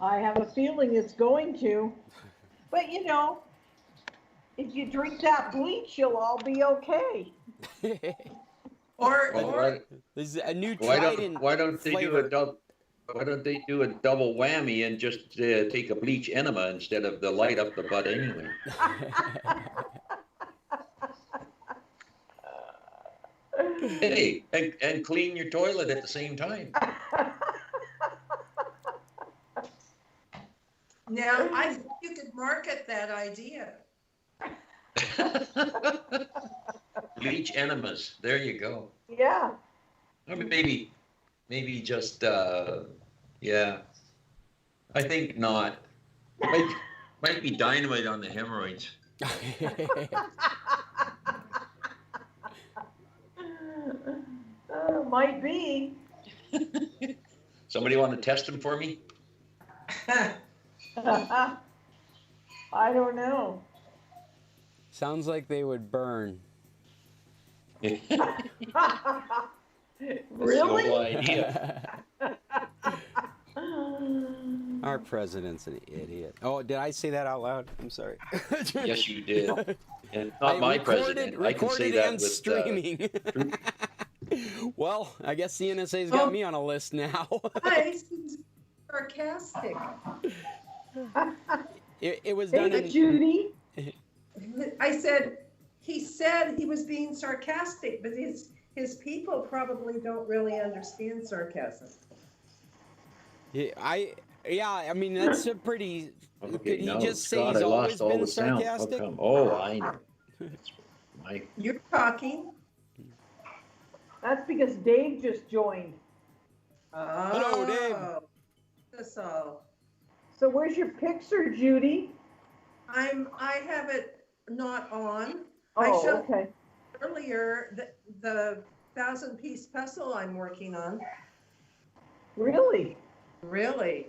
I have a feeling it's going to. But you know, if you drink that bleach, you'll all be okay. Or There's a new why Trident don't they do flavor. why don't they do a double whammy and just take a bleach enema instead of the light up the butt anyway? Hey, and clean your toilet at the same time. Now, I think you could market that idea. Bleach enemas. There you go. Yeah. Or maybe just yeah. I think not. Might be dynamite on the hemorrhoids. Might be. Somebody want to test them for me? I don't know. Sounds like they would burn. Really? No idea. Our president's an idiot. Oh, did I say that out loud? I'm sorry. Yes, you did. And not my president. I can say that and with streaming. Well, I guess the NSA's got me on a list now. I seems sarcastic. It was done in... Judy. I said, he said he was being sarcastic, but his people probably don't really understand sarcasm. I mean, that's a pretty... Okay, could he no, just say God, he's I always lost all been the sound. sarcastic? How come? Oh, I know. It's my You're talking. That's because Dave just joined. Oh, Hello, Dave. That's all. So where's your picture, Judy? I have it not on. Oh, I showed okay. earlier the 1,000-piece pestle I'm working on. Really? Really?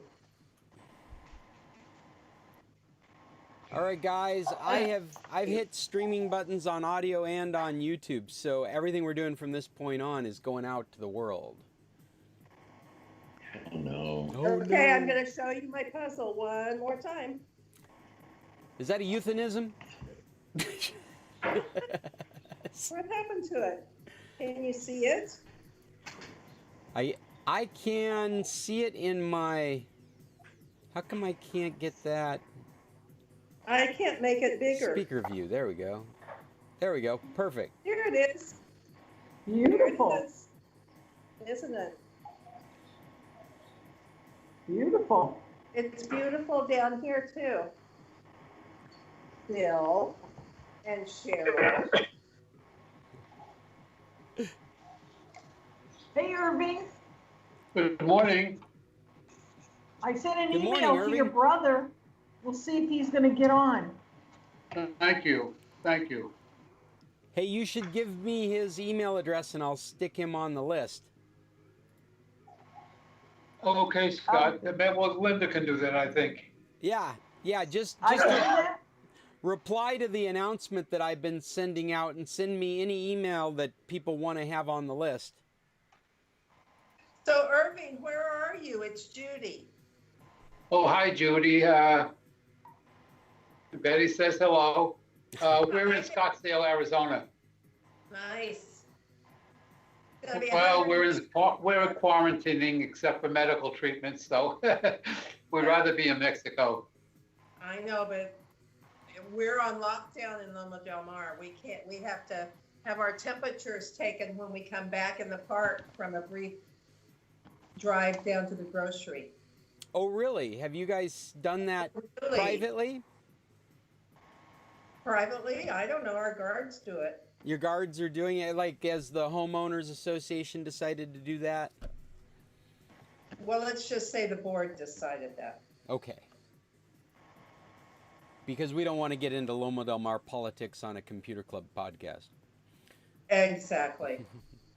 All right, guys, I've hit streaming buttons on audio and on YouTube, so everything we're doing from this point on is going out to the world. Oh no. Okay, I'm going to show you my puzzle one more time. Is that a euphemism? What happened to it? Can you see it? I can see it in my... How come I can't get that? I can't make it bigger. Speaker view. There we go. There we go. Perfect. Here it is. Beautiful. Here it is. Isn't it? Beautiful. It's beautiful down here too. Bill and Cheryl. Hey, Irving. Good morning. I sent an Good morning, email to Irving. your brother. We'll see if he's going to get on. Thank you. Thank you. Hey, you should give me his email address and I'll stick him on the list. Okay, Scott. Well, Linda can do that, I think. Yeah, just I did that. reply to the announcement that I've been sending out and send me any email that people want to have on the list. So Irving, where are you? It's Judy. Oh, hi, Judy. Betty says hello. We're in Scottsdale, Arizona. Nice. Gonna be Well, 100 we're quarantining except for medical treatment, so we'd rather be in Mexico. I know, but we're on lockdown in Loma Del Mar. We have to have our temperatures taken when we come back in the park from a brief drive down to the grocery. Oh, really? Have you guys done that Really? privately? Privately? I don't know. Our guards do it. Your guards are doing it, like, as the homeowners association decided to do that? Well, let's just say the board decided that. Okay. Because we don't want to get into Loma Del Mar politics on a Computer Club podcast. Exactly.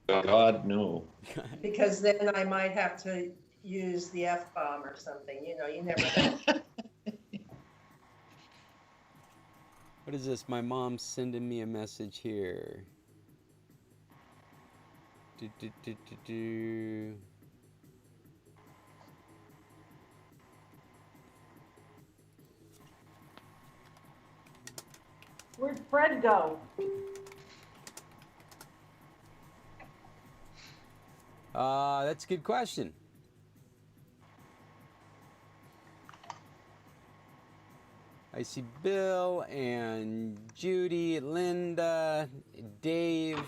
God, no. Because then I might have to use the F-bomb or something. You know, you never know. What is this? My mom's sending me a message here. Where'd Fred go? That's a good question. I see Bill and Judy, Linda, Dave,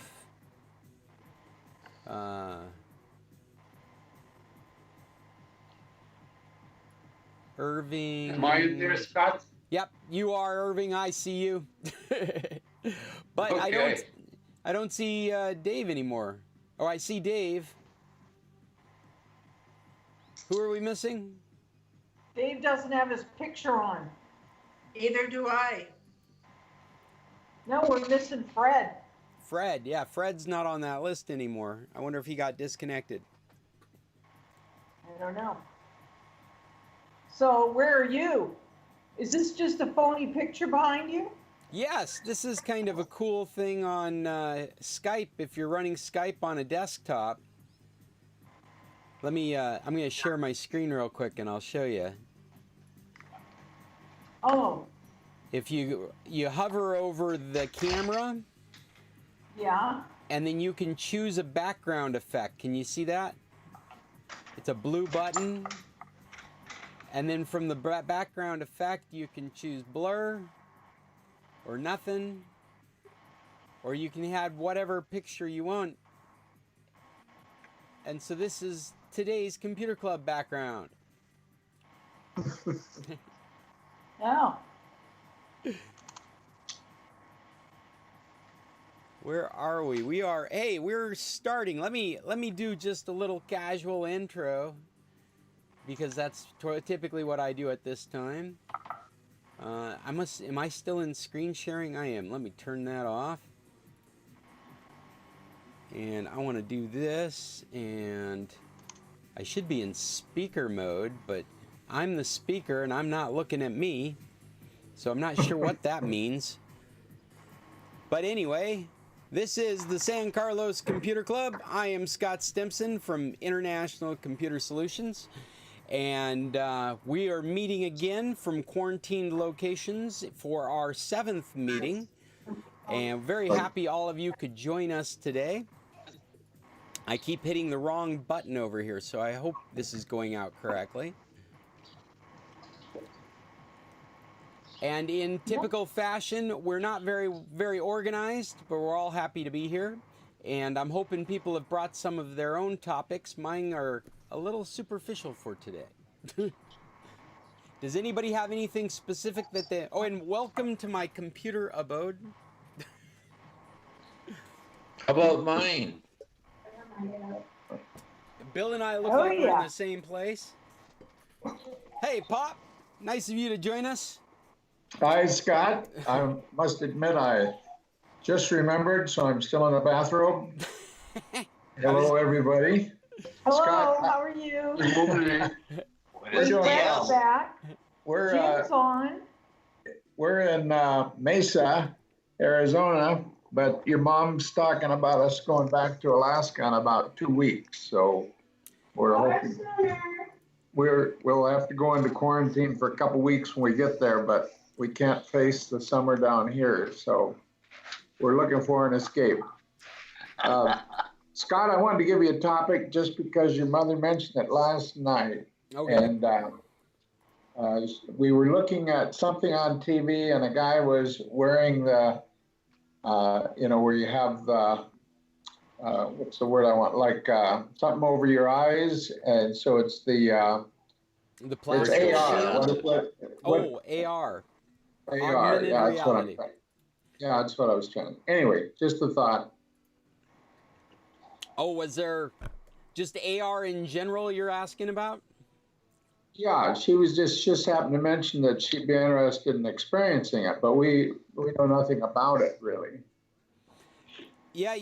Irving. Am I in there, Scott? Yep, you are Irving. I see you. But Okay. I don't see Dave anymore. Oh, I see Dave. Who are we missing? Dave doesn't have his picture on. Either do I. No, we're missing Fred. Fred. Yeah, Fred's not on that list anymore. I wonder if he got disconnected. I don't know. So where are you? Is this just a phony picture behind you? Yes, this is kind of a cool thing on Skype if you're running Skype on a desktop. Let me, I'm going to share my screen real quick and I'll show you. Oh, If you hover over the camera yeah. and then you can choose a background effect. Can you see that? It's a blue button. And then from the background effect, you can choose blur or nothing. Or you can have whatever picture you want. And so this is today's Computer Club background. Oh. Where are we? We are, hey, we're starting. Let me do just a little casual intro because that's typically what I do at this time. Am I still in screen sharing? I am. Let me turn that off. And I want to do this, and I should be in speaker mode, but I'm the speaker and I'm not looking at me, so I'm not sure what that means. But anyway, this is the San Carlos Computer Club. I am Scott Stimson from International Computer Solutions, and we are meeting again from quarantined locations for our 7th meeting, and very happy all of you could join us today. I keep hitting the wrong button over here, so I hope this is going out correctly. And in typical fashion, we're not very organized, but we're all happy to be here. And I'm hoping people have brought some of their own topics. Mine are a little superficial for today. Does anybody have anything specific that they... Oh, and welcome to my computer abode. How about mine? Bill and I look Oh, like we're in yeah. the same place. Hey, Pop. Nice of you to join us. Hi, Scott. I must admit, I just remembered, so I'm still in a bathrobe. Hello, everybody. Hello, Scott, how are you? Good morning. Fred's doing well. back. We're Jim's on. we're in Mesa, Arizona, but your mom's talking about us going back to Alaska in about 2 weeks. So we're hoping we'll have to go into quarantine for a couple weeks when we get there, but we can't face the summer down here. So we're looking for an escape. Scott, I wanted to give you a topic just because your mother mentioned it last night. Okay. And we were looking at something on TV, and a guy was wearing the, where you have the, what's the word I want? Like something over your eyes. And so it's the The it's plastic AR. shield. What AR. AR, Augmented yeah, that's what I'm reality. thinking. Yeah, that's what I was trying. Anyway, just a thought. Oh, was there just AR in general you're asking about? Yeah, she was just happened to mention that she'd be interested in experiencing it, but we know nothing about it really. Yeah,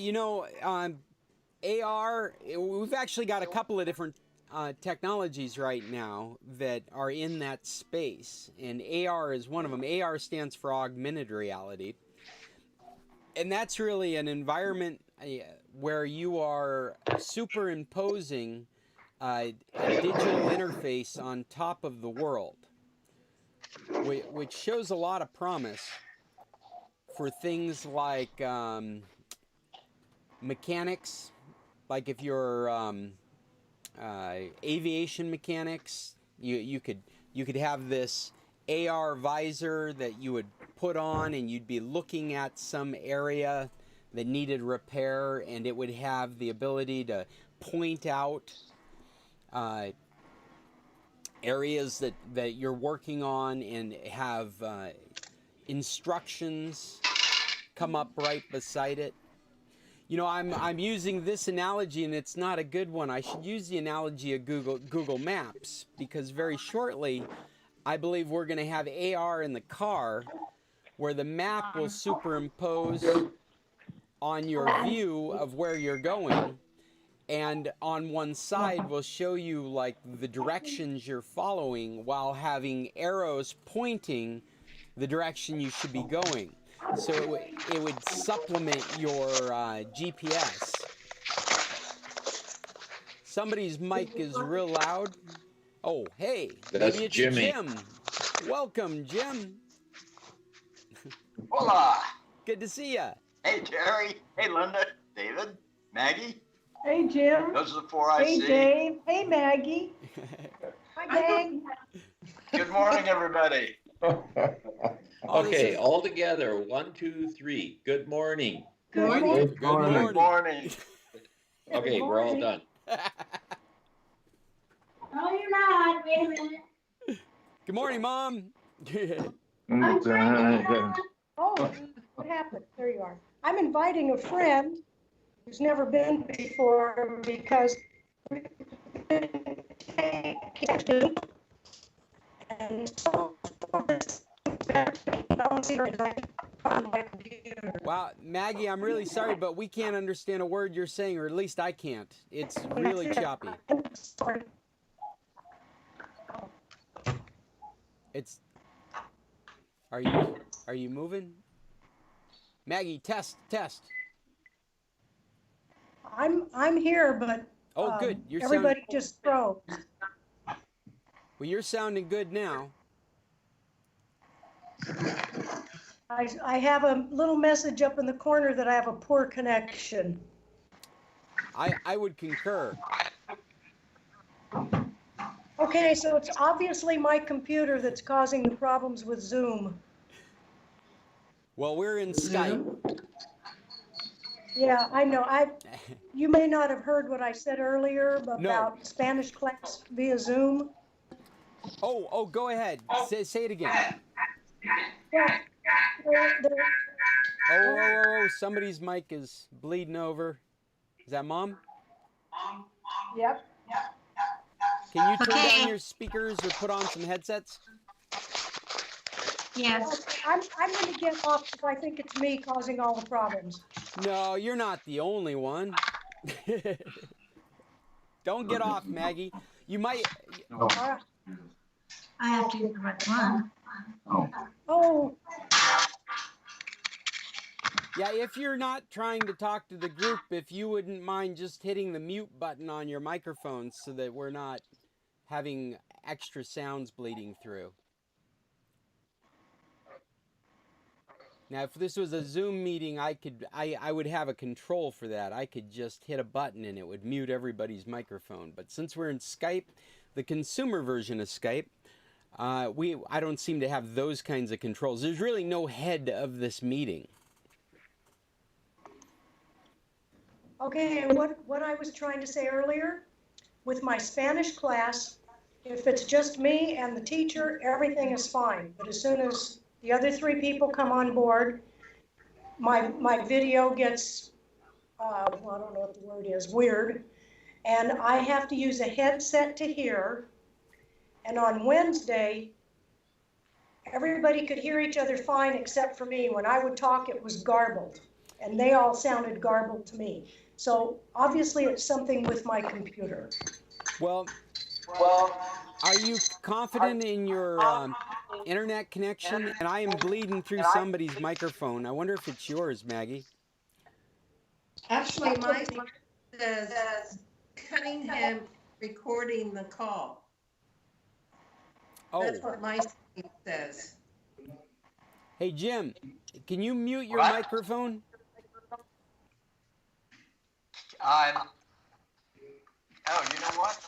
AR, we've actually got a couple of different technologies right now that are in that space, and AR is one of them. AR stands for augmented reality, and that's really an environment where you are superimposing a digital interface on top of the world, which shows a lot of promise for things like mechanics, like if you're aviation mechanics, you could have this AR visor that you would put on, and you'd be looking at some area that needed repair, and it would have the ability to point out areas that you're working on and have instructions come up right beside it. You know, I'm using this analogy, and it's not a good one. I should use the analogy of Google Maps, because very shortly, I believe we're going to have AR in the car, where the map will superimpose on your view of where you're going, and on one side will show you like the directions you're following, while having arrows pointing the direction you should be going. So it would supplement your GPS. Somebody's mic is real loud. Oh, hey, That's maybe it's Jimmy. Jim. Welcome, Jim. Hola. Good to see ya. Hey, Terry. Hey, Linda. David. Maggie. Hey, Jim. Those are the four I Hey, see. Dave. Hey, Maggie. Hi, gang. Good morning, everybody. Oh, this Okay, is- all together, 1, 2, 3. Good morning. Good Good morning. Good morning. Good morning. Okay, we're all morning. done. No, you're not. Wait a minute. Good morning, Mom. I'm trying to. Oh, what happened? There you are. I'm inviting a friend who's never been before because and so Wow, Maggie, I'm really sorry, but we can't understand a word you're saying, or at least I can't. It's really choppy. It's. Are you moving? Maggie, test. I'm here, but Oh, good. You're everybody just froze. Well, you're sounding good now. I have a little message up in the corner that I have a poor connection. I would concur. Okay, so it's obviously my computer that's causing the problems with Zoom. Well, we're in Skype. Yeah, I know. You may not have heard what I said earlier about No. Spanish class via Zoom. Oh, go ahead. Say it again. Well, Oh, somebody's mic is bleeding over. Is that Mom? Yep. Can you turn Okay. down your speakers or put on some headsets? Yes. I'm going to get off because I think it's me causing all the problems. No, you're not the only one. Don't get off, Maggie. You might. All right. I have to use the right one. Oh, Yeah, if you're not trying to talk to the group, if you wouldn't mind just hitting the mute button on your microphone so that we're not having extra sounds bleeding through. Now, if this was a Zoom meeting, I would have a control for that. I could just hit a button and it would mute everybody's microphone. But since we're in Skype, the consumer version of Skype, I don't seem to have those kinds of controls. There's really no head of this meeting. okay. And what I was trying to say earlier, with my Spanish class, if it's just me and the teacher, everything is fine. But as soon as the other 3 people come on board, my video gets, I don't know what the word is, weird. And I have to use a headset to hear. And on Wednesday, everybody could hear each other fine except for me. When I would talk, it was garbled. And they all sounded garbled to me. So obviously it's something with my computer. Well, are you confident in your internet connection? And I am bleeding through somebody's microphone. I wonder if it's yours, Maggie. Actually, mine says Cunningham recording the call. Oh, That's what my screen says. Hey, Jim, can you mute your What? microphone? Oh, you know what?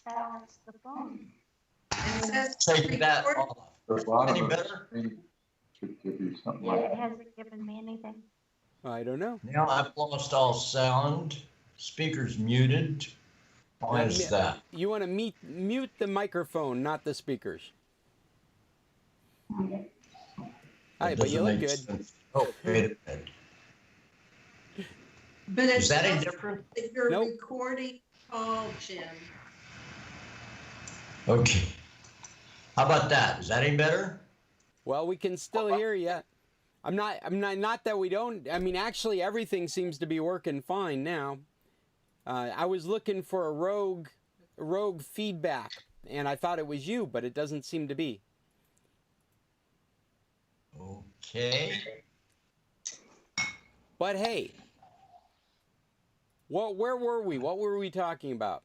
Silence the phone. It says Take that record. off. The bottom Any of the better? screen should give you something Yeah, like it hasn't given me anything. I don't know. Now I've lost all sound. Speaker's muted. Why is that? You want to mute the microphone, not the speakers. All right, but you Doesn't look make good. sense. Oh, wait a minute. But it's Is that any not different? that you're Nope. recording call, Jim. Okay. How about that? Is that any better? Well, we can still hear you. Not that we don't. I mean, actually, everything seems to be working fine now. I was looking for a rogue feedback, and I thought it was you, but it doesn't seem to be. Okay. But hey, where were we? What were we talking about?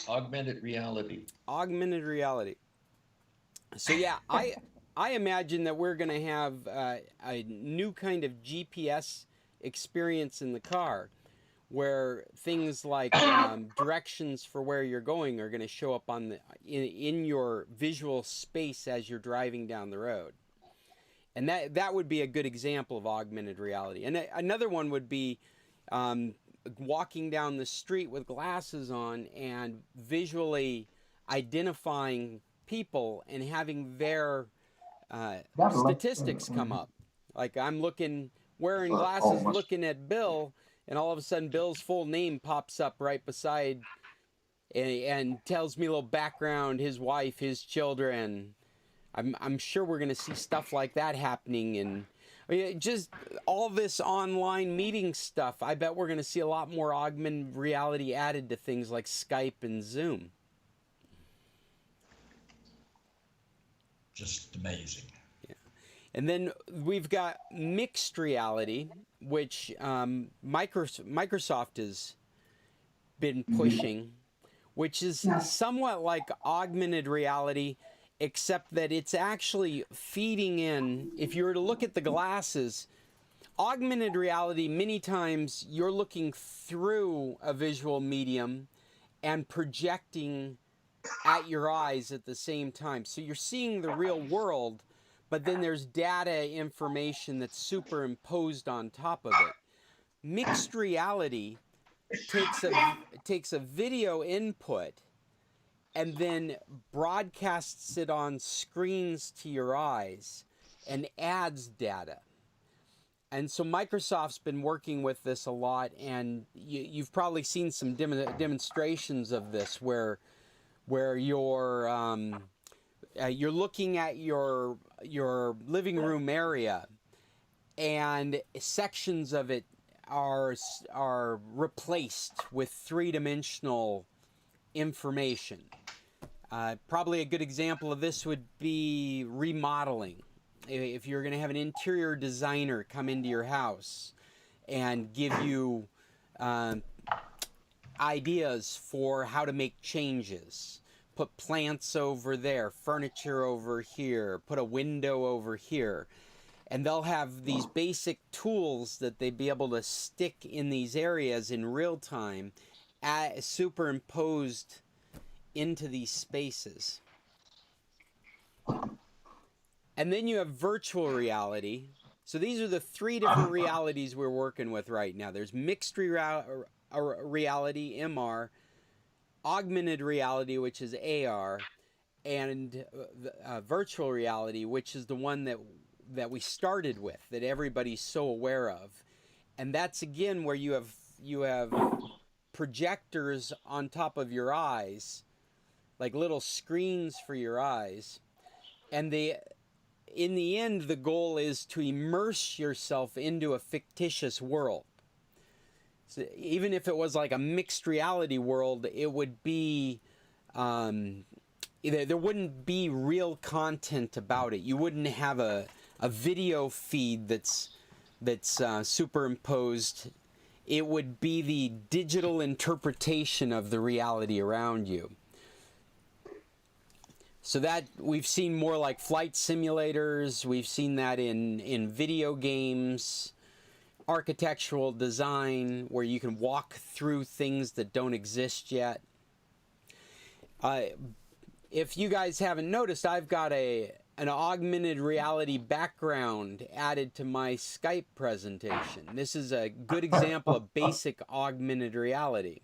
Augmented reality. Augmented reality. So yeah, I imagine that we're going to have a new kind of GPS experience in the car, where things like directions for where you're going are going to show up on in your visual space as you're driving down the road. And that would be a good example of augmented reality. And another one would be walking down the street with glasses on and visually identifying people and having their statistics come up. Like I'm wearing glasses, looking at Bill, and all of a sudden Bill's full name pops up right beside and tells me a little background, his wife, his children. I'm sure we're going to see stuff like that happening, and I mean, just all this online meeting stuff. I bet we're going to see a lot more augmented reality added to things like Skype and Zoom. Just amazing. Yeah. And then we've got mixed reality, which Microsoft has been pushing, which is somewhat like augmented reality, except that it's actually feeding in. If you were to look at the glasses, augmented reality, many times you're looking through a visual medium and projecting at your eyes at the same time. So you're seeing the real world, but then there's data information that's superimposed on top of it. Mixed reality takes a video input and then broadcasts it on screens to your eyes and adds data. And so Microsoft's been working with this a lot, and you've probably seen some demonstrations of this where you're looking at your living room area, and sections of it are replaced with three-dimensional information. Probably a good example of this would be remodeling. If you're going to have an interior designer come into your house and give you ideas for how to make changes, put plants over there, furniture over here, put a window over here, and they'll have these basic tools that they'd be able to stick in these areas in real time, superimposed into these spaces. And then you have virtual reality. So these are the three different realities we're working with right now. There's mixed reality, MR, augmented reality, which is AR, and virtual reality, which is the one that we started with, that everybody's so aware of. And that's again where you have projectors on top of your eyes, like little screens for your eyes, and in the end, the goal is to immerse yourself into a fictitious world. So even if it was like a mixed reality world, it would be, there wouldn't be real content about it. You wouldn't have a video feed that's superimposed. It would be the digital interpretation of the reality around you. So that we've seen more like flight simulators. We've seen that in video games, architectural design, where you can walk through things that don't exist yet. If you guys haven't noticed, I've got an augmented reality background added to my Skype presentation. This is a good example of basic augmented reality.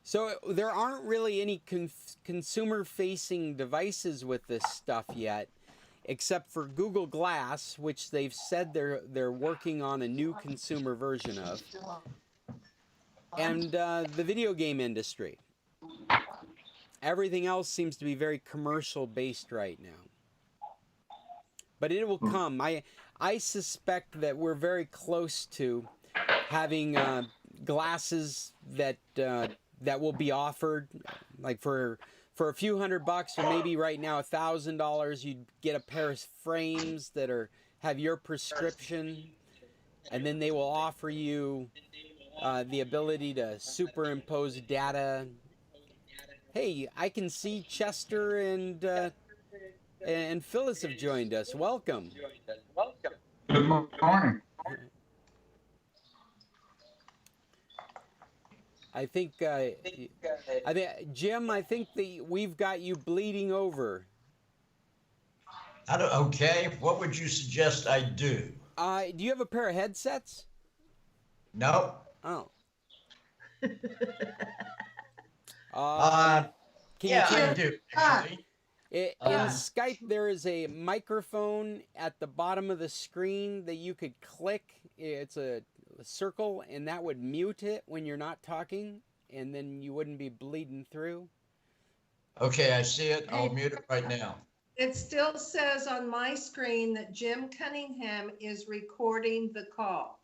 So there aren't really any consumer-facing devices with this stuff yet, except for Google Glass, which they've said they're working on a new consumer version of, and the video game industry. Everything else seems to be very commercial-based right now. But it will come. I suspect that we're very close to having glasses that will be offered, like for a few $100, or maybe right now $1,000, you'd get a pair of frames that have your prescription, and then they will offer you the ability to superimpose data. Hey, I can see Chester and Phyllis have joined us. Welcome. Good morning. I think, Jim, I think we've got you bleeding over. Okay, what would you suggest I do? Do you have a pair of headsets? No. Oh. Yeah, I do, actually. In Skype, there is a microphone at the bottom of the screen that you could click. It's a circle, and that would mute it when you're not talking, and then you wouldn't be bleeding through. Okay, I see it. I'll mute it right now. It still says on my screen that Jim Cunningham is recording the call.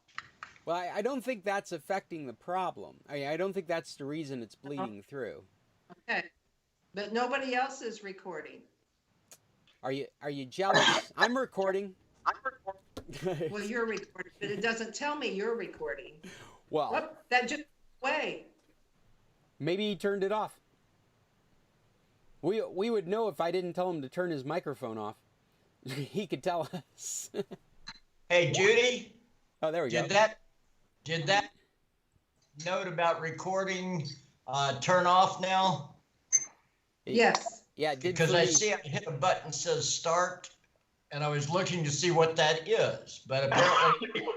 Well, I don't think that's affecting the problem. I don't think that's the reason it's bleeding through. Okay, but nobody else is recording. Are you jealous? I'm recording. Well, you're recording, but it doesn't tell me you're recording. Well, Whoop, that just way. Maybe he turned it off. We would know if I didn't tell him to turn his microphone off. He could tell us. Hey, Judy. Oh, there we go. Did that note about recording turn off now? Yes. Yeah, it did. Because I see I hit a button that says start, and I was looking to see what that is, but apparently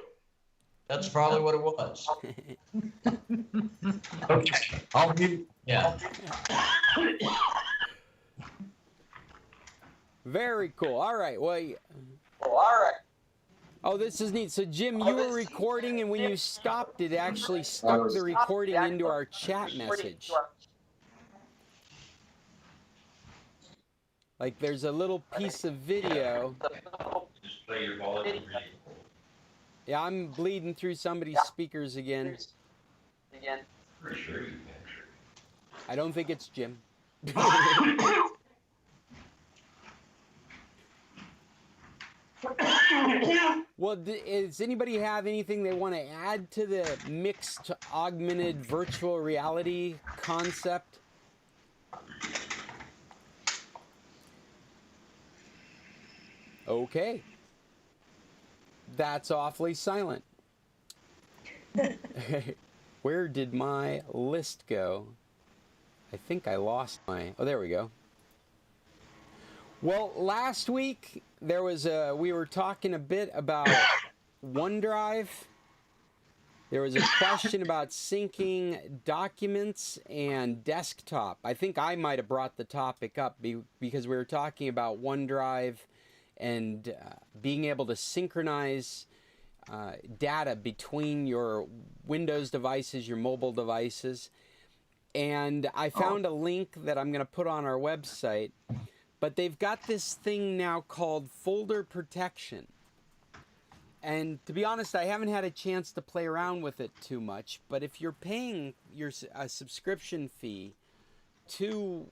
that's probably what it was. Okay, I'll mute. Yeah. Very cool. All right. Well. Oh, this is neat. So, Jim, you were recording, and when you stopped, it actually stuck the recording into our chat message. Like, there's a little piece of video. Yeah, I'm bleeding through somebody's speakers again. I don't think it's Jim. Well, does anybody have anything they want to add to the mixed augmented virtual reality concept? Okay. That's awfully silent. Where did my list go? I think I lost my... Oh, there we go. Well, last week we were talking a bit about OneDrive. There was a question about syncing documents and desktop. I think I might have brought the topic up because we were talking about OneDrive and being able to synchronize data between your Windows devices, your mobile devices. And I found a link that I'm going to put on our website. But they've got this thing now called folder protection. And to be honest, I haven't had a chance to play around with it too much. But if you're paying a subscription fee to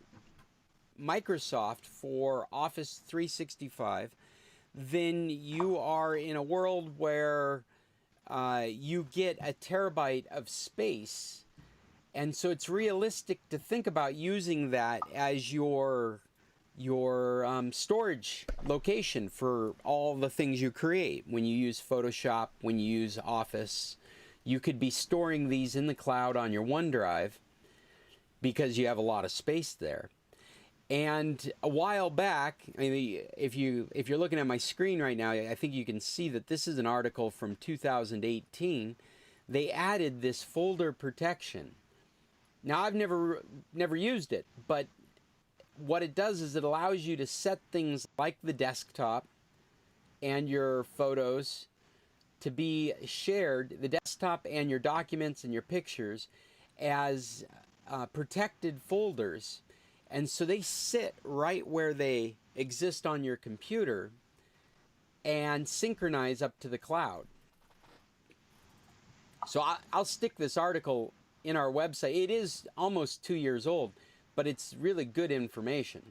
Microsoft for Office 365, then you are in a world where you get a terabyte of space And so it's realistic to think about using that as your storage location for all the things you create. When you use Photoshop, when you use Office, you could be storing these in the cloud on your OneDrive because you have a lot of space there. And a while back, I mean, if you're looking at my screen right now, I think you can see that this is an article from 2018. They added this folder protection. Now, I've never used it, but what it does is it allows you to set things like the desktop and your photos to be shared, the desktop and your documents and your pictures, as protected folders. And so they sit right where they exist on your computer and synchronize up to the cloud. So I'll stick this article in our website. It is almost 2 years old, but it's really good information.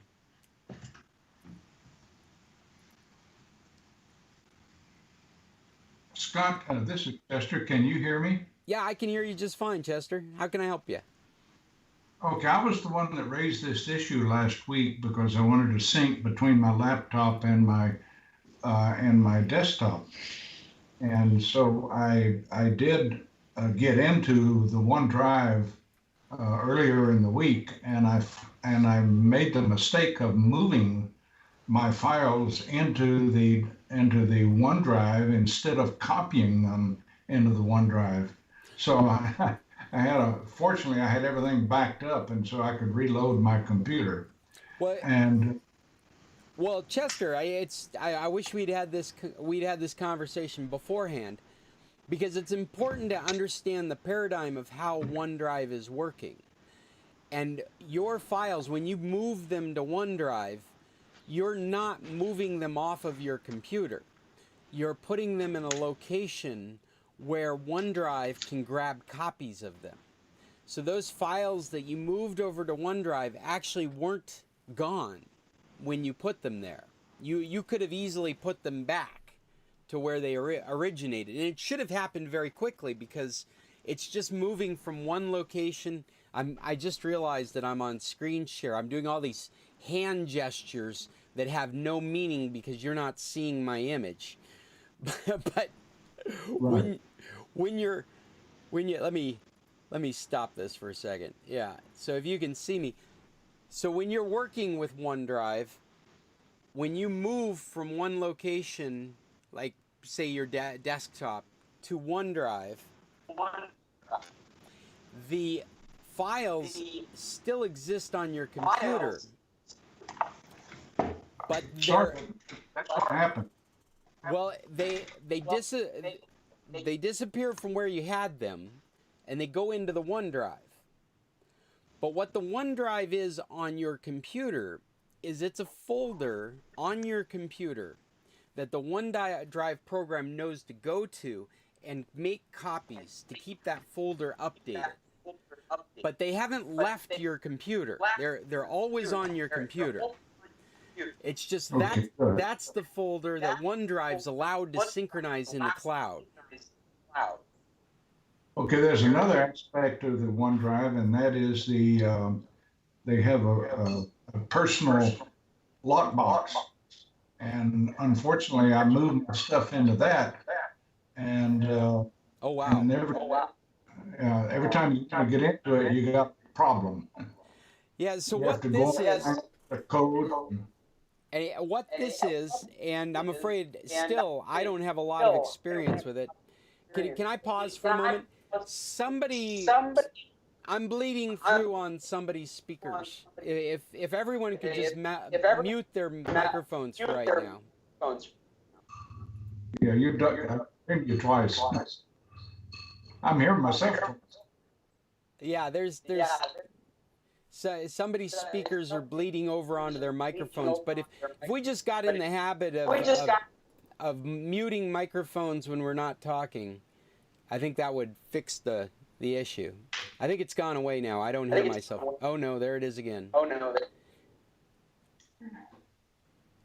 Scott, this is Chester. Can you hear me? Yeah, I can hear you just fine, Chester. How can I help you? Okay, I was the one that raised this issue last week because I wanted to sync between my laptop and my desktop. And so I did get into the OneDrive earlier in the week, and I made the mistake of moving my files into the OneDrive instead of copying them into the OneDrive. So fortunately I had everything backed up, and so I could reload my computer. Well, Chester, I wish we'd had this conversation beforehand, because it's important to understand the paradigm of how OneDrive is working. And your files, when you move them to OneDrive, you're not moving them off of your computer. You're putting them in a location where OneDrive can grab copies of them. So those files that you moved over to OneDrive actually weren't gone when you put them there. You could have easily put them back to where they originated. And it should have happened very quickly, because it's just moving from one location. I just realized that I'm on screen share. I'm doing all these hand gestures that have no meaning because you're not seeing my image. But Right. when you let me stop this for a second. Yeah. So if you can see me. So when you're working with OneDrive, when you move from one location, like say your desktop, to OneDrive, the files still exist on your computer, but they're, That's what happened. well, they disappear from where you had them, and they go into the OneDrive. But what the OneDrive is on your computer is it's a folder on your computer that the OneDrive program knows to go to and make copies to keep that folder updated. But they haven't left your computer. They're always on your computer. It's just that's the folder that OneDrive's allowed to synchronize in the cloud. Okay, there's another aspect of the OneDrive, and that is they have a personal lockbox. And unfortunately, I moved my stuff into that. And Oh wow! and every time you get into it, you got a problem. Yeah. So You what have to this go is, the code. what this is, and I'm afraid still I don't have a lot of experience with it. Can I pause for a moment? I'm bleeding through on somebody's speakers. If everyone could just mute their microphones for right now. Yeah, I think you twice. I'm hearing myself. Yeah, there's somebody's speakers are bleeding over onto their microphones. But if we just got in the habit of muting microphones when we're not talking, I think that would fix the issue. I think it's gone away now. I don't hear myself. Oh no, there it is again.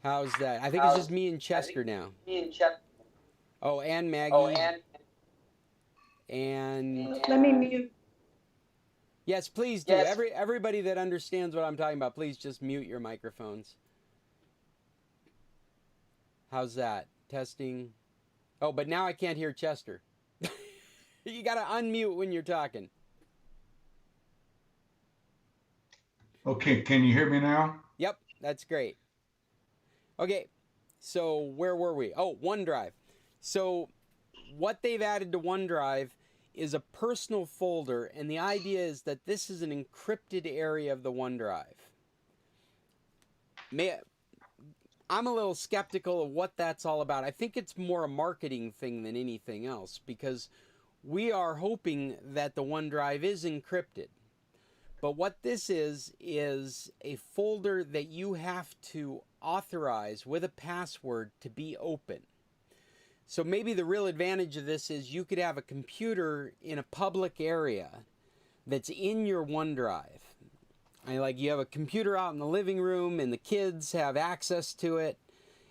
How's that? I think it's just me and Chester now. Oh, and Maggie. And Let me mute. Yes, please do. Everybody that understands what I'm talking about, please just mute your microphones. How's that? Testing. Oh, but now I can't hear Chester. You got to unmute when you're talking. Okay, can you hear me now? Yep, that's great. Okay, so where were we? Oh, OneDrive. So what they've added to OneDrive is a personal folder, and the idea is that this is an encrypted area of the OneDrive. I'm a little skeptical of what that's all about. I think it's more a marketing thing than anything else, because we are hoping that the OneDrive is encrypted. But what this is a folder that you have to authorize with a password to be open. So maybe the real advantage of this is you could have a computer in a public area that's in your OneDrive. Like you have a computer out in the living room and the kids have access to it,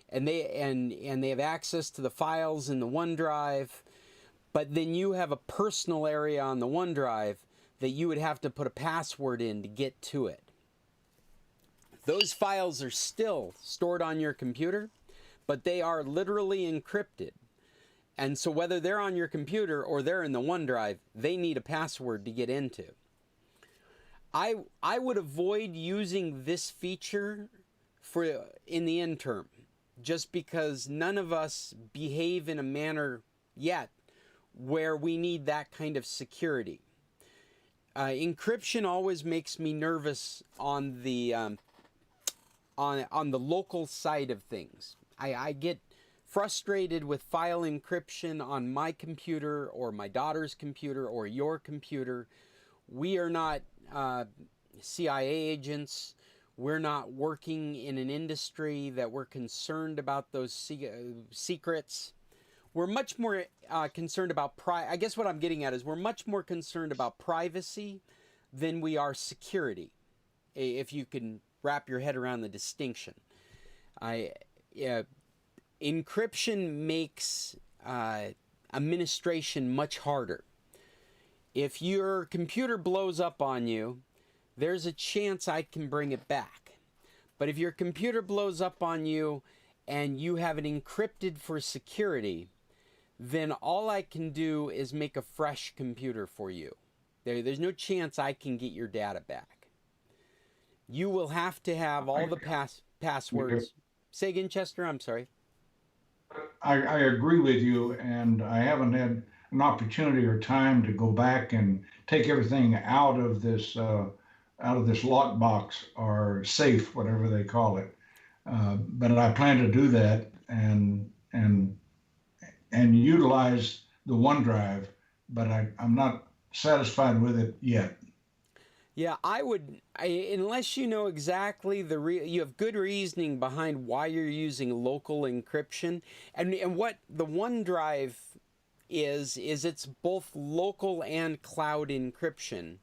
and they have access to the files in the OneDrive, but then you have a personal area on the OneDrive that you would have to put a password in to get to it. Those files are still stored on your computer, but they are literally encrypted. And so whether they're on your computer or they're in the OneDrive, they need a password to get into. I would avoid using this feature in the interim, just because none of us behave in a manner yet where we need that kind of security. Encryption always makes me nervous on the local side of things. I get frustrated with file encryption on my computer or my daughter's computer or your computer. We are not CIA agents. We're not working in an industry that we're concerned about those secrets. We're much more concerned about I guess what I'm getting at is we're much more concerned about privacy than we are security, if you can wrap your head around the distinction. Encryption makes administration much harder. If your computer blows up on you, there's a chance I can bring it back. But if your computer blows up on you and you have it encrypted for security, then all I can do is make a fresh computer for you. There's no chance I can get your data back. You will have to have all the passwords. Say again, Chester, I'm sorry. I agree with you, and I haven't had an opportunity or time to go back and take everything out of this lockbox or safe, whatever they call it. But I plan to do that and utilize the OneDrive, but I'm not satisfied with it yet. Yeah, unless you know exactly you have good reasoning behind why you're using local encryption, and what the OneDrive is it's both local and cloud encryption,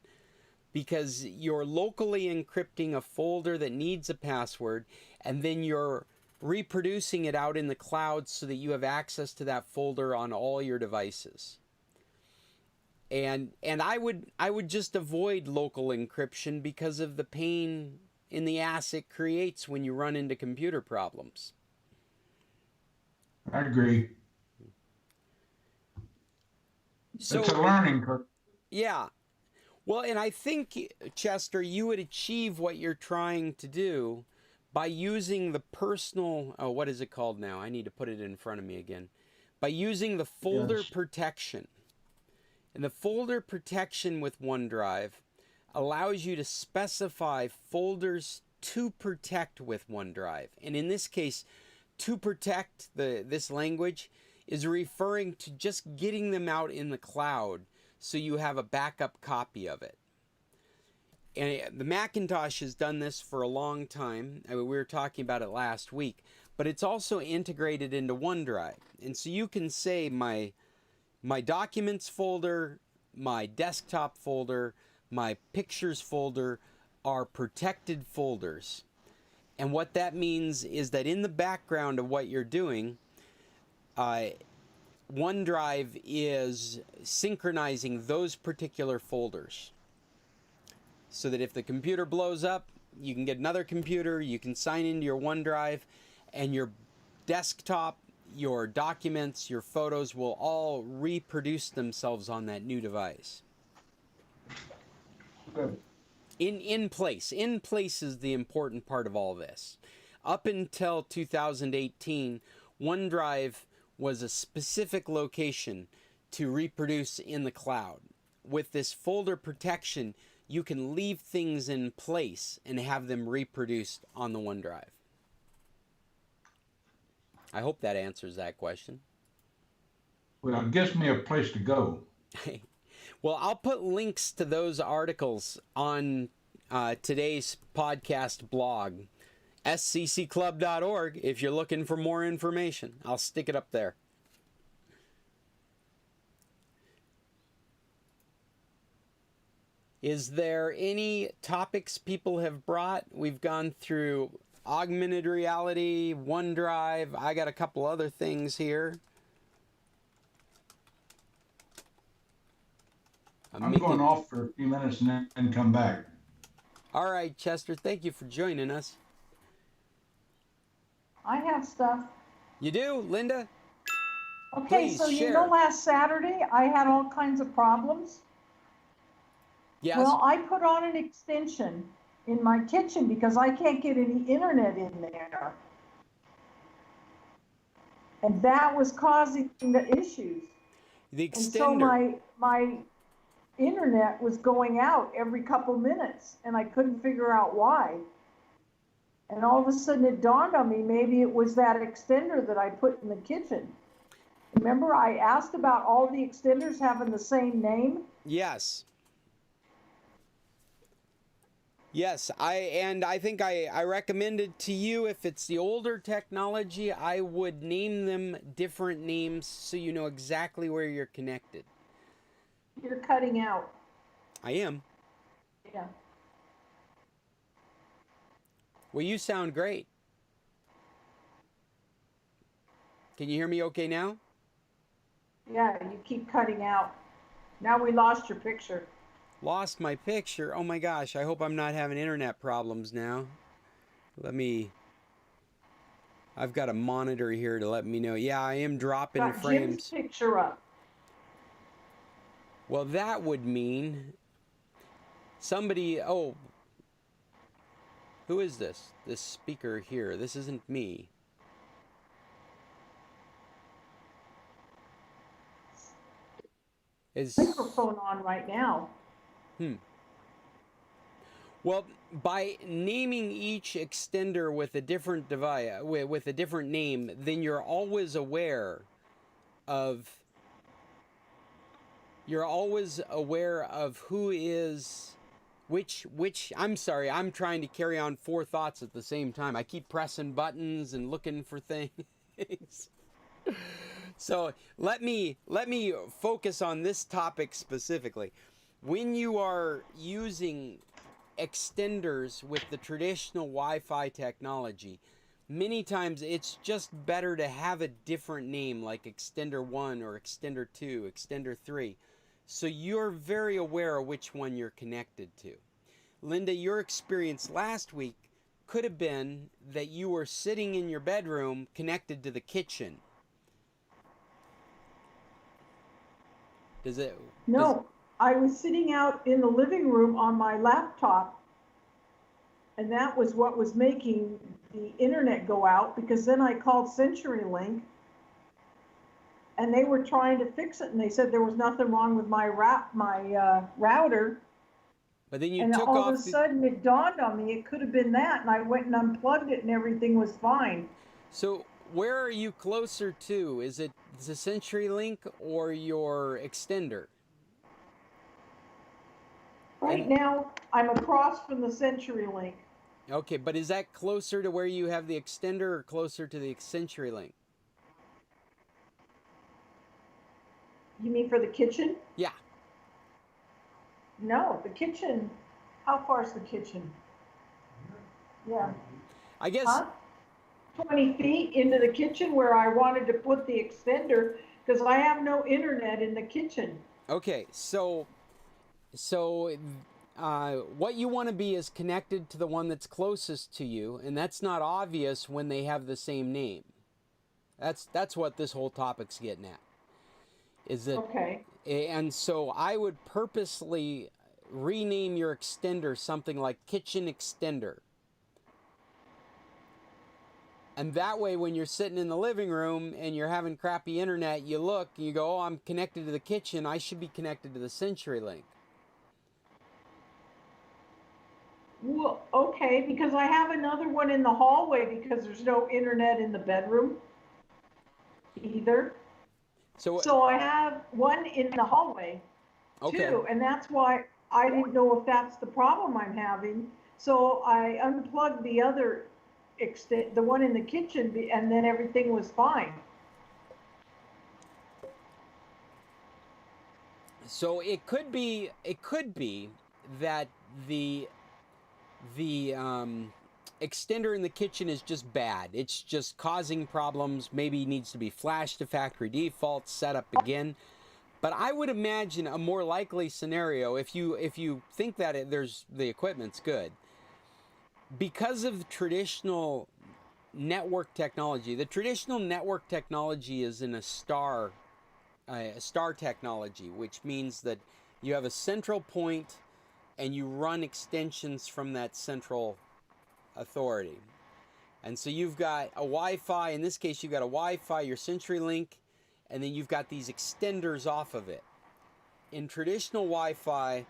because you're locally encrypting a folder that needs a password, and then you're reproducing it out in the cloud so that you have access to that folder on all your devices. And I would just avoid local encryption because of the pain in the ass it creates when you run into computer problems. I agree. So, it's a learning curve. Yeah. Well, and I think, Chester, you would achieve what you're trying to do by using the personal, what is it called now? I need to put it in front of me again. By using the folder protection. And the folder protection with OneDrive allows you to specify folders to protect with OneDrive. And in this case, to protect, this language is referring to just getting them out in the cloud so you have a backup copy of it. And the Macintosh has done this for a long time. I mean, we were talking about it last week, but it's also integrated into OneDrive. And so you can say my documents folder, my desktop folder, my pictures folder are protected folders. And what that means is that in the background of what you're doing, OneDrive is synchronizing those particular folders. so that if the computer blows up, you can get another computer, you can sign into your OneDrive, and your desktop, your documents, your photos will all reproduce themselves on that new device. Good. In place. In place is the important part of all this. Up until 2018, OneDrive was a specific location to reproduce in the cloud. With this folder protection, you can leave things in place and have them reproduced on the OneDrive. I hope that answers that question. Well, it gives me a place to go. Well, I'll put links to those articles on today's podcast blog, sccclub.org, if you're looking for more information. I'll stick it up there. Is there any topics people have brought? We've gone through augmented reality, OneDrive. I got a couple other things here. I'm going off for a few minutes and then come back. All right, Chester, thank you for joining us. I have stuff. You do, Linda? Okay, Please so share. you know last Saturday I had all kinds of problems. Yes. Well, I put on an extension in my kitchen because I can't get any internet in there. And that was causing the issues. The And so extender. my internet was going out every couple minutes and I couldn't figure out why. And all of a sudden it dawned on me, maybe it was that extender that I put in the kitchen. Remember I asked about all the extenders having the same name? Yes. Yes, I think I recommended to you, if it's the older technology, I would name them different names so you know exactly where you're connected. You're cutting out. I am. Yeah. Well, you sound great. Can you hear me okay now? Yeah, you keep cutting out. Now we lost your picture. Lost my picture. Oh my gosh, I hope I'm not having internet problems now. I've got a monitor here to let me know. Yeah, I am dropping Got frames. Jim's picture up. Well, that would mean somebody, oh, who is this? This speaker here. This isn't me. Is Microphone on right now. Well, by naming each extender with a different device, with a different name, then you're always aware of who is which. I'm sorry, I'm trying to carry on 4 thoughts at the same time. I keep pressing buttons and looking for things. So let me focus on this topic specifically. When you are using extenders with the traditional Wi-Fi technology, many times it's just better to have a different name, like Extender 1 or Extender 2, Extender 3, so you're very aware of which one you're connected to. Linda, your experience last week could have been that you were sitting in your bedroom connected to the kitchen. No, I was sitting out in the living room on my laptop, and that was what was making the internet go out, because then I called CenturyLink and they were trying to fix it, and they said there was nothing wrong with my router. But then you and took all off of a sudden it dawned on me it could have been that, and I went and unplugged it and everything was fine. So where are you closer to? Is it the CenturyLink or your extender? Right now, I'm across from the CenturyLink. Okay, but is that closer to where you have the extender or closer to the CenturyLink? You mean for the kitchen? Yeah. No, the kitchen. How far is the kitchen? Yeah. I guess. Huh? 20 feet into the kitchen where I wanted to put the extender, because I have no internet in the kitchen. Okay, so what you want to be is connected to the one that's closest to you, and that's not obvious when they have the same name. That's what this whole topic's getting at. Is that Okay. And so I would purposely rename your extender something like kitchen extender. And that way, when you're sitting in the living room and you're having crappy internet, you look and you go, oh, I'm connected to the kitchen. I should be connected to the CenturyLink. Well, okay, because I have another one in the hallway because there's no internet in the bedroom either. So I have one in the hallway too, and that's why I didn't know if that's the problem I'm having. So I unplugged the other the one in the kitchen, and then everything was fine. So it could be that the extender in the kitchen is just bad. It's just causing problems. Maybe needs to be flashed to factory default, set up again. But I would imagine a more likely scenario, if you think that the equipment's good, because of traditional network technology. The traditional network technology is in a star technology, which means that you have a central point and you run extensions from that central authority. And so you've got a Wi-Fi, in this case you've got a Wi-Fi, your CenturyLink, and then you've got these extenders off of it. In traditional Wi-Fi,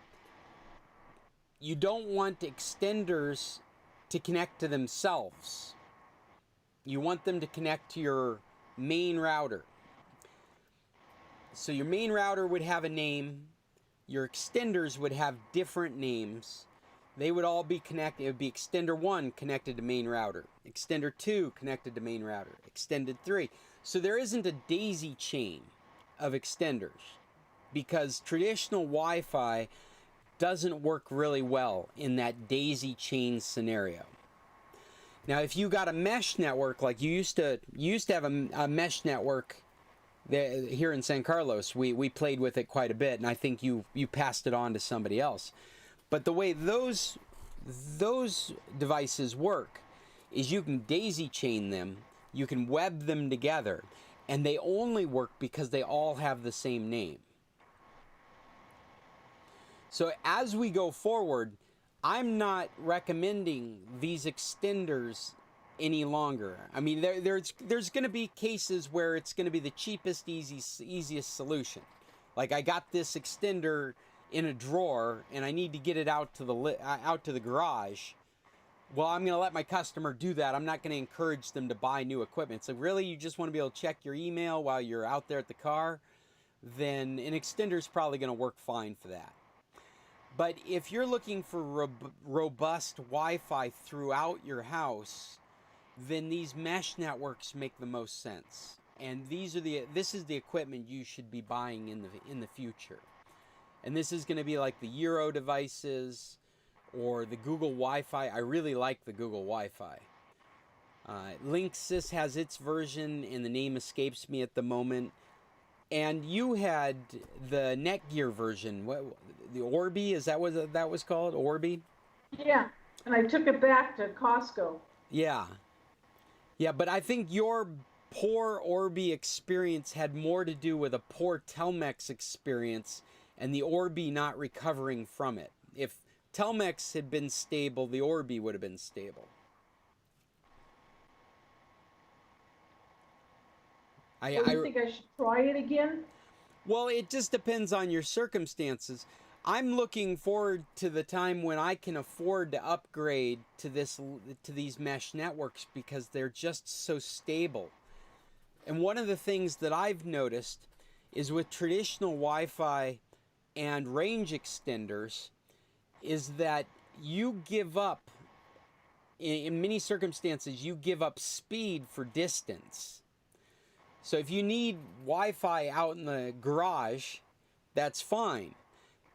you don't want extenders to connect to themselves. You want them to connect to your main router. So your main router would have a name, your extenders would have different names. They would all be connected. It would be extender 1 connected to main router, extender 2 connected to main router, extended 3. So there isn't a daisy chain of extenders because traditional Wi-Fi doesn't work really well in that daisy chain scenario. Now, if you got a mesh network, like you used to have a mesh network here in San Carlos, we played with it quite a bit, and I think you passed it on to somebody else. But the way those devices work is you can daisy chain them, you can web them together, and they only work because they all have the same name. So as we go forward, I'm not recommending these extenders any longer. I mean, there's going to be cases where it's going to be the cheapest, easiest solution. Like I got this extender in a drawer and I need to get it out to the garage. Well, I'm going to let my customer do that. I'm not going to encourage them to buy new equipment. So really, you just want to be able to check your email while you're out there at the car, then an extender is probably going to work fine for that. But if you're looking for robust Wi-Fi throughout your house, then these mesh networks make the most sense. And this is the equipment you should be buying in the future. And this is going to be like the Euro devices or the Google Wi-Fi. I really like the Google Wi-Fi. Linksys has its version, and the name escapes me at the moment. And you had the Netgear version. The Orbi, is that what that was called? Orbi? Yeah, and I took it back to Costco. Yeah. Yeah, but I think your poor Orbi experience had more to do with a poor Telmex experience and the Orbi not recovering from it. If Telmex had been stable, the Orbi would have been stable. Do you think I should try it again? Well, it just depends on your circumstances. I'm looking forward to the time when I can afford to upgrade to these mesh networks because they're just so stable. And one of the things that I've noticed is with traditional Wi-Fi and range extenders is that you give up, in many circumstances, you give up speed for distance. So if you need Wi-Fi out in the garage, that's fine.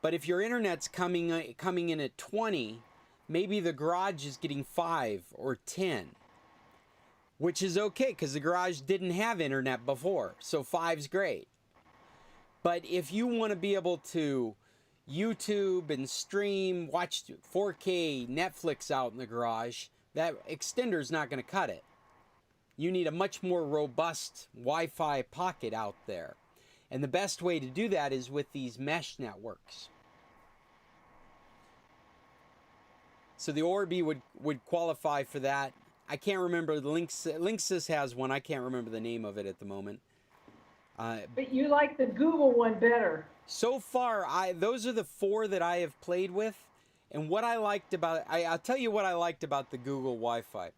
But if your internet's coming in at 20, maybe the garage is getting 5 or 10, which is okay because the garage didn't have internet before, so 5's great. But if you want to be able to YouTube and stream, watch 4K Netflix out in the garage, that extender's not going to cut it. You need a much more robust Wi-Fi pocket out there. And the best way to do that is with these mesh networks. So the Orbi would qualify for that. I can't remember, the Linksys has one. I can't remember the name of it at the moment. But you like the Google one better. So far, those are the 4 that I have played with. And what I liked about, I'll tell you what I liked about the Google Wi-Fi.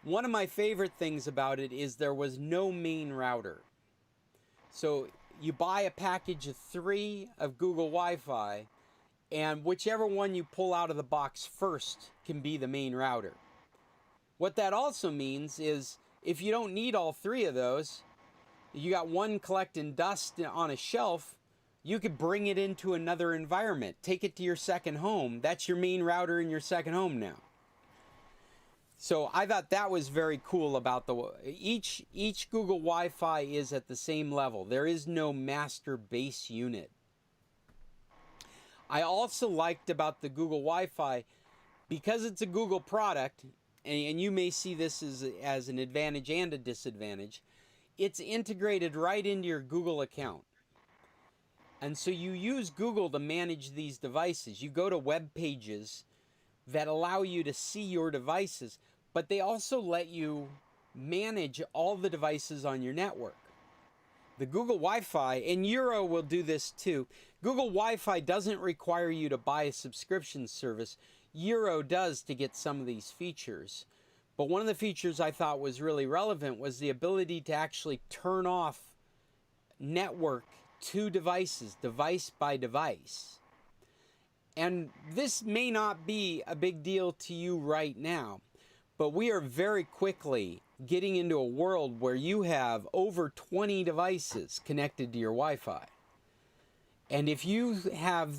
One of my favorite things about it is there was no main router. So you buy a package of 3 of Google Wi-Fi, and whichever one you pull out of the box first can be the main router. What that also means is if you don't need all 3 of those, you got one collecting dust on a shelf, you could bring it into another environment. Take it to your second home. That's your main router in your second home now. So I thought that was very cool about each Google Wi-Fi is at the same level. There is no master base unit. I also liked about the Google Wi-Fi, because it's a Google product, and you may see this as an advantage and a disadvantage, it's integrated right into your Google account. And so you use Google to manage these devices. You go to web pages that allow you to see your devices, but they also let you manage all the devices on your network. The Google Wi-Fi, and Euro will do this too, Google Wi-Fi doesn't require you to buy a subscription service. Euro does to get some of these features. But one of the features I thought was really relevant was the ability to actually turn off network to devices, device by device. And this may not be a big deal to you right now, but we are very quickly getting into a world where you have over 20 devices connected to your Wi-Fi. And if you have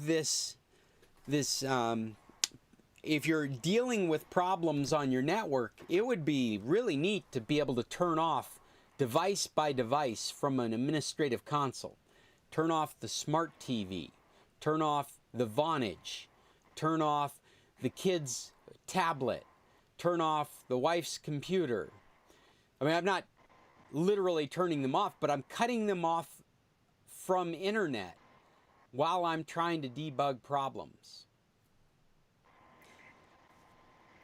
if you're dealing with problems on your network, it would be really neat to be able to turn off device by device from an administrative console. Turn off the smart TV, turn off the Vonage, turn off the kid's tablet, turn off the wife's computer. I mean, I'm not literally turning them off, but I'm cutting them off from internet while I'm trying to debug problems.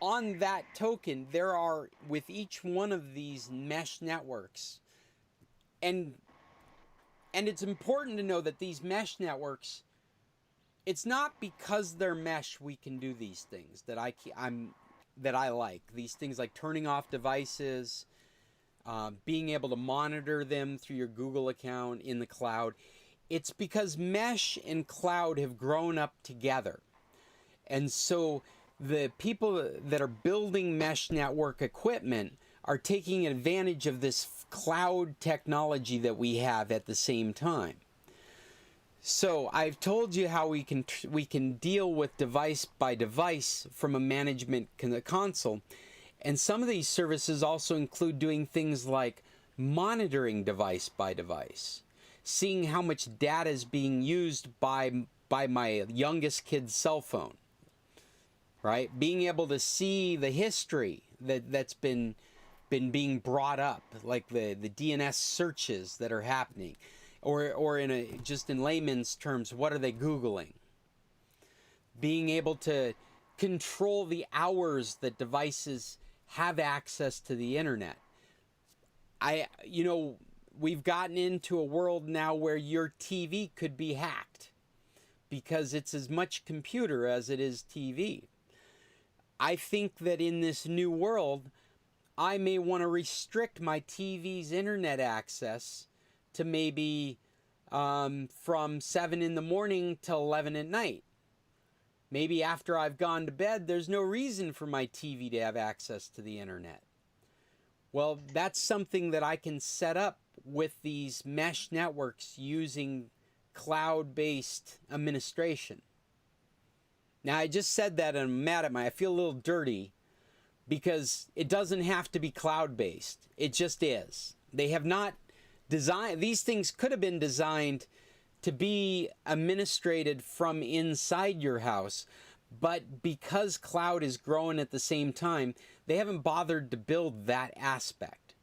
On that token, there are, with each one of these mesh networks, and it's important to know that these mesh networks, it's not because they're mesh we can do these things that I like. These things like turning off devices, being able to monitor them through your Google account in the cloud. It's because mesh and cloud have grown up together. And so the people that are building mesh network equipment are taking advantage of this cloud technology that we have at the same time. So I've told you how we can deal with device by device from a management console. And some of these services also include doing things like monitoring device by device, seeing how much data is being used by my youngest kid's cell phone, right? Being able to see the history that's been being brought up, like the DNS searches that are happening, or just in layman's terms, what are they Googling? Being able to control the hours that devices have access to the internet. We've gotten into a world now where your TV could be hacked because it's as much computer as it is TV. I think that in this new world, I may want to restrict my TV's internet access to maybe from 7 in the morning till 11 at night. Maybe after I've gone to bed, there's no reason for my TV to have access to the internet. Well, that's something that I can set up with these mesh networks using cloud-based administration. Now, I just said that and I'm mad at I feel a little dirty because it doesn't have to be cloud-based. It just is. They have not designed, these things could have been designed to be administrated from inside your house. But because cloud is growing at the same time, they haven't bothered to build that aspect.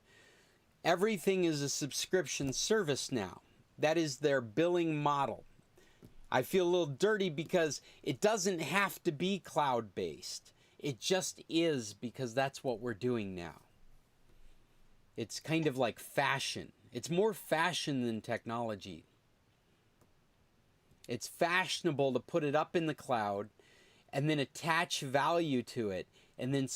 Everything is a subscription service now. That is their billing model. I feel a little dirty because it doesn't have to be cloud-based. It just is, because that's what we're doing now. It's kind of like fashion. It's more fashion than technology. It's fashionable to put it up in the cloud and then attach value to it and then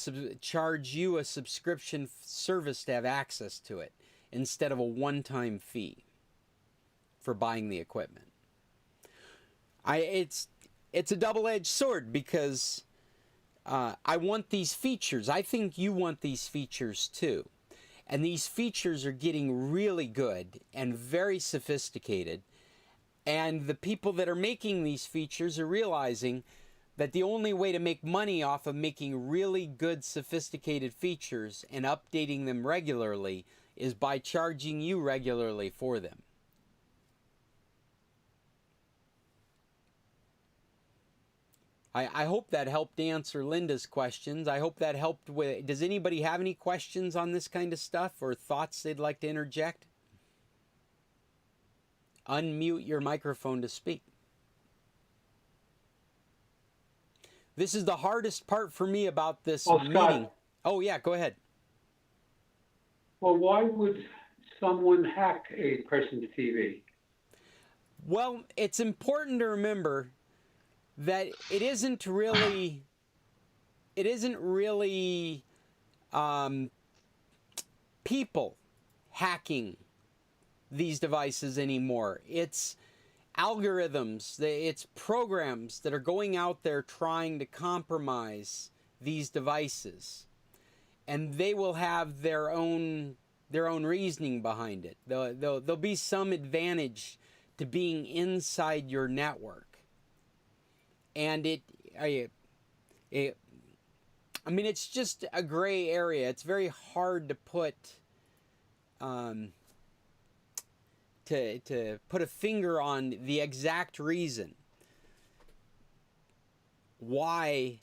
charge you a subscription service to have access to it instead of a one-time fee for buying the equipment. It's a double-edged sword, because I want these features. I think you want these features too. And these features are getting really good and very sophisticated. And the people that are making these features are realizing that the only way to make money off of making really good, sophisticated features and updating them regularly is by charging you regularly for them. I hope that helped answer Linda's questions. I hope that helped with... Does anybody have any questions on this kind of stuff or thoughts they'd like to interject? Unmute your microphone to speak. This is the hardest part for me about this meeting. Scott. Oh, yeah, go ahead. Well, why would someone hack a person's TV? Well, it's important to remember that it isn't really people hacking these devices anymore. It's algorithms, it's programs that are going out there trying to compromise these devices, and they will have their own reasoning behind it. There'll be some advantage to being inside your network. And I mean, it's just a gray area. It's very hard to put to put a finger on the exact reason why.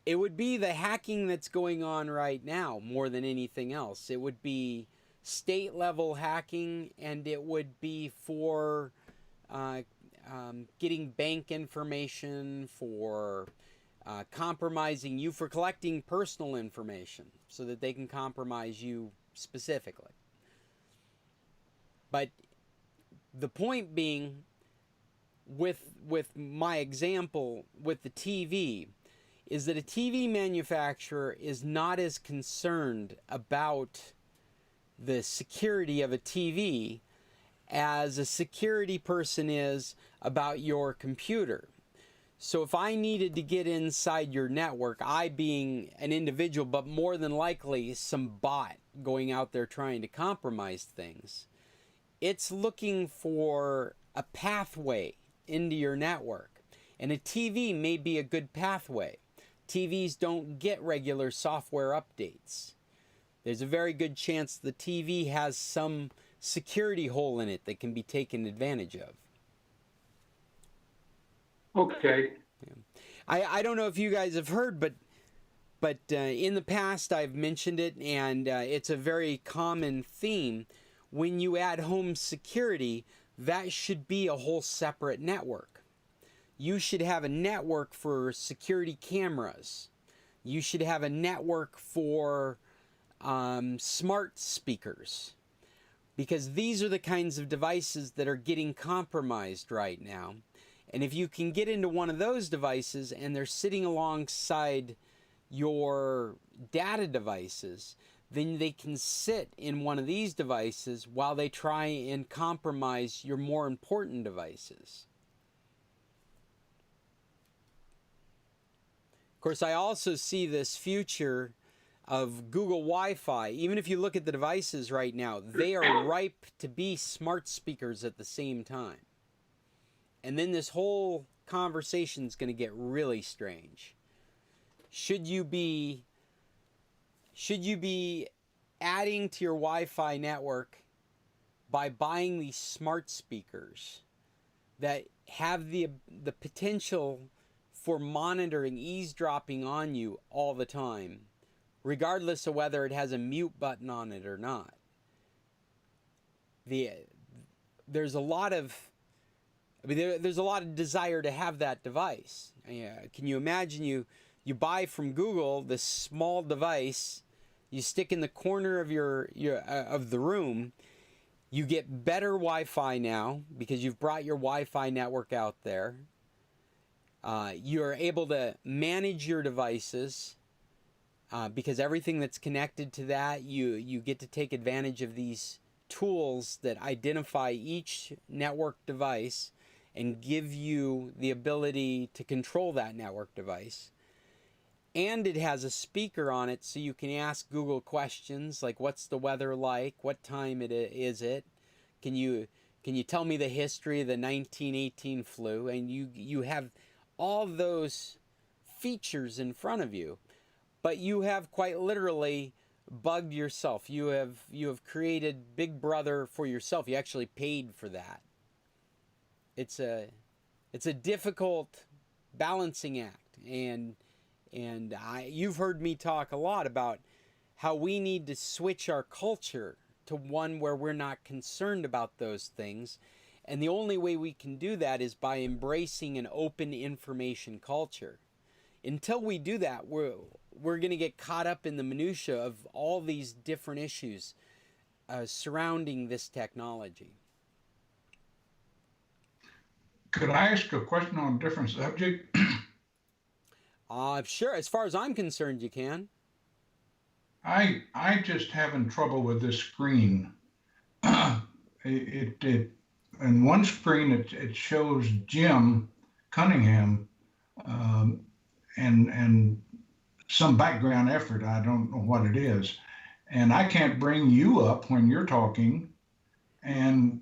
It would be the hacking that's going on right now more than anything else. It would be state level hacking, and it would be for getting bank information, for compromising you, for collecting personal information so that they can compromise you specifically. But the point being, with my example with the TV, is that a TV manufacturer is not as concerned about the security of a TV as a security person is about your computer. So if I needed to get inside your network, I being an individual, but more than likely some bot going out there trying to compromise things, it's looking for a pathway into your network. And a TV may be a good pathway. TVs don't get regular software updates. There's a very good chance the TV has some security hole in it that can be taken advantage of. Okay. Yeah. I don't know if you guys have heard, but in the past I've mentioned it, and it's a very common theme. When you add home security, that should be a whole separate network. You should have a network for security cameras. You should have a network for smart speakers, because these are the kinds of devices that are getting compromised right now. And if you can get into one of those devices and they're sitting alongside your data devices, then they can sit in one of these devices while they try and compromise your more important devices. Of course, I also see this future of Google Wi-Fi. Even if you look at the devices right now, they are ripe to be smart speakers at the same time. And then this whole conversation is going to get really strange. Should you be adding to your Wi-Fi network by buying these smart speakers that have the potential for monitoring, eavesdropping on you all the time, regardless of whether it has a mute button on it or not. There's a lot of there's a lot of desire to have that device. Can you imagine you buy from Google this small device, you stick in the corner of your of the room, you get better Wi-Fi now because you've brought your Wi-Fi network out there. You're able to manage your devices because everything that's connected to that, you get to take advantage of these tools that identify each network device and give you the ability to control that network device. And it has a speaker on it so you can ask Google questions like, what's the weather like? What time is it? Can you tell me the history of the 1918 flu? And you have all those features in front of you, but you have quite literally bugged yourself. You have created Big Brother for yourself. You actually paid for that. It's a difficult balancing act, and you've heard me talk a lot about how we need to switch our culture to one where we're not concerned about those things. And the only way we can do that is by embracing an open information culture. Until we do that, we're going to get caught up in the minutia of all these different issues surrounding this technology. Could I ask a question on a different subject? Sure. As far as I'm concerned, you can. I just having trouble with this screen. In one screen it shows Jim Cunningham and some background effort. I don't know what it is, and I can't bring you up when you're talking. And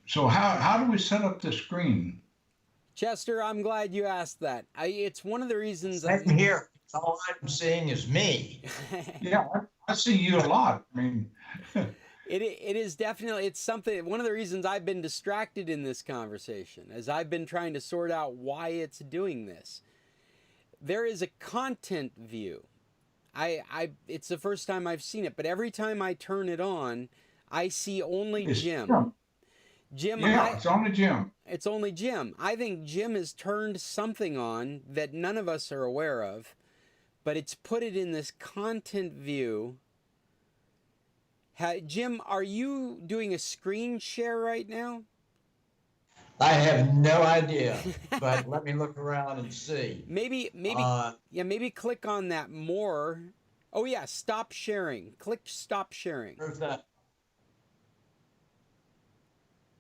so how do we set up the screen? Chester, I'm glad you asked that. It's one of the reasons. Same here. All I'm seeing is me. Yeah, I see you a lot. I mean, it is definitely, it's something, one of the reasons I've been distracted in this conversation, as I've been trying to sort out why it's doing this. There is a content view. It's the first time I've seen it, but every time I turn it on, I see only Jim. Jim, yeah, it's only Jim. It's only Jim. I think Jim has turned something on that none of us are aware of, but it's put it in this content view. Jim, are you doing a screen share right now? I have no idea, but let me look around and see. Maybe click on that more. Oh yeah, stop sharing. Click stop sharing. Prove that.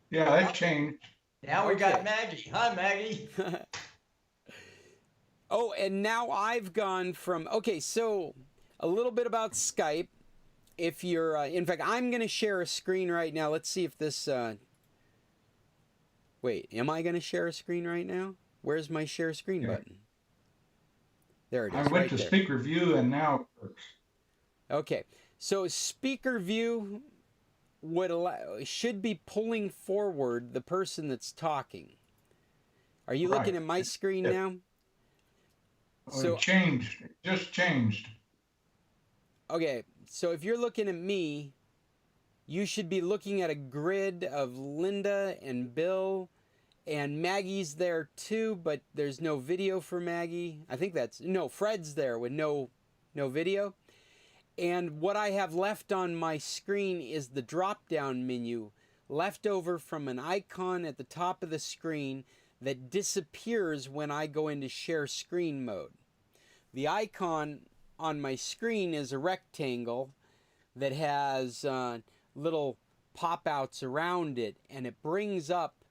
Yeah, that changed. Now we got Maggie. Hi, Maggie. Oh, and now I've gone from, okay, so a little bit about Skype. If you're, in fact, I'm going to share a screen right now. Let's see if this, wait, am I going to share a screen right now? Where's my share screen button? There it is. I went to speaker view and now it works. Okay, so speaker view should be pulling forward the person that's talking. Are you looking at my screen now? So it changed. It just changed. Okay, so if you're looking at me, you should be looking at a grid of Linda and Bill, and Maggie's there too, but there's no video for Maggie. I think Fred's there with no video. And what I have left on my screen is the drop-down menu left over from an icon at the top of the screen that disappears when I go into share screen mode. The icon on my screen is a rectangle that has little pop-outs around it, and it brings up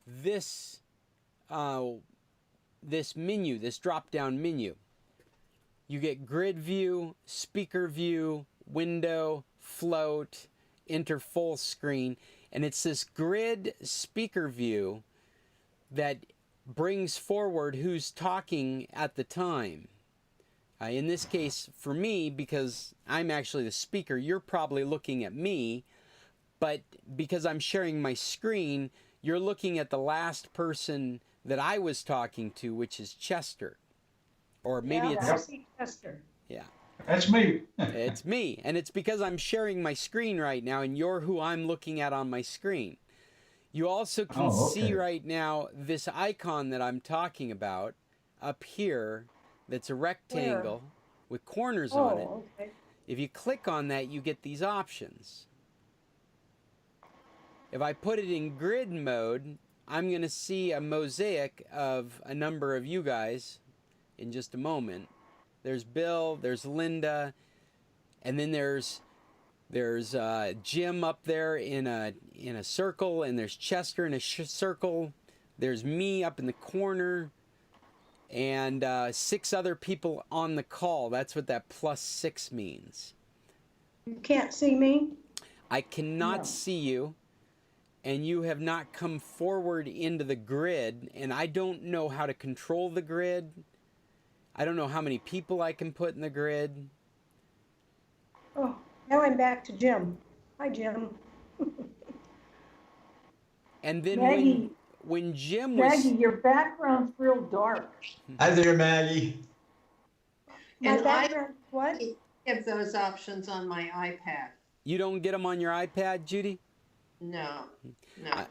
this menu, this drop-down menu. You get grid view, speaker view, window, float, enter full screen, and it's this grid speaker view that brings forward who's talking at the time. In this case, for me, because I'm actually the speaker, you're probably looking at me. But because I'm sharing my screen, you're looking at the last person that I was talking to, which is Chester. Or maybe Yeah, it's... I see Chester. Yeah. That's me. It's me. And it's because I'm sharing my screen right now, and you're who I'm looking at on my screen. You also can see right now this icon that I'm talking about up here that's a rectangle with corners on it. Okay. If you click on that, you get these options. If I put it in grid mode, I'm going to see a mosaic of a number of you guys in just a moment. There's Bill, there's Linda, and then there's Jim up there in a circle, and there's Chester in a circle. There's me up in the corner, and 6 other people on the call. That's what that +6 means. You can't see me? I cannot see you, and you have not come forward into the grid, and I don't know how to control the grid. I don't know how many people I can put in the grid. Oh, now I'm back to Jim. Hi, Jim. And then Maggie, when Jim was... Maggie, your background's real dark. Hi there, Maggie. My And background, what? I have those options on my iPad. You don't get them on your iPad, Judy? No, no.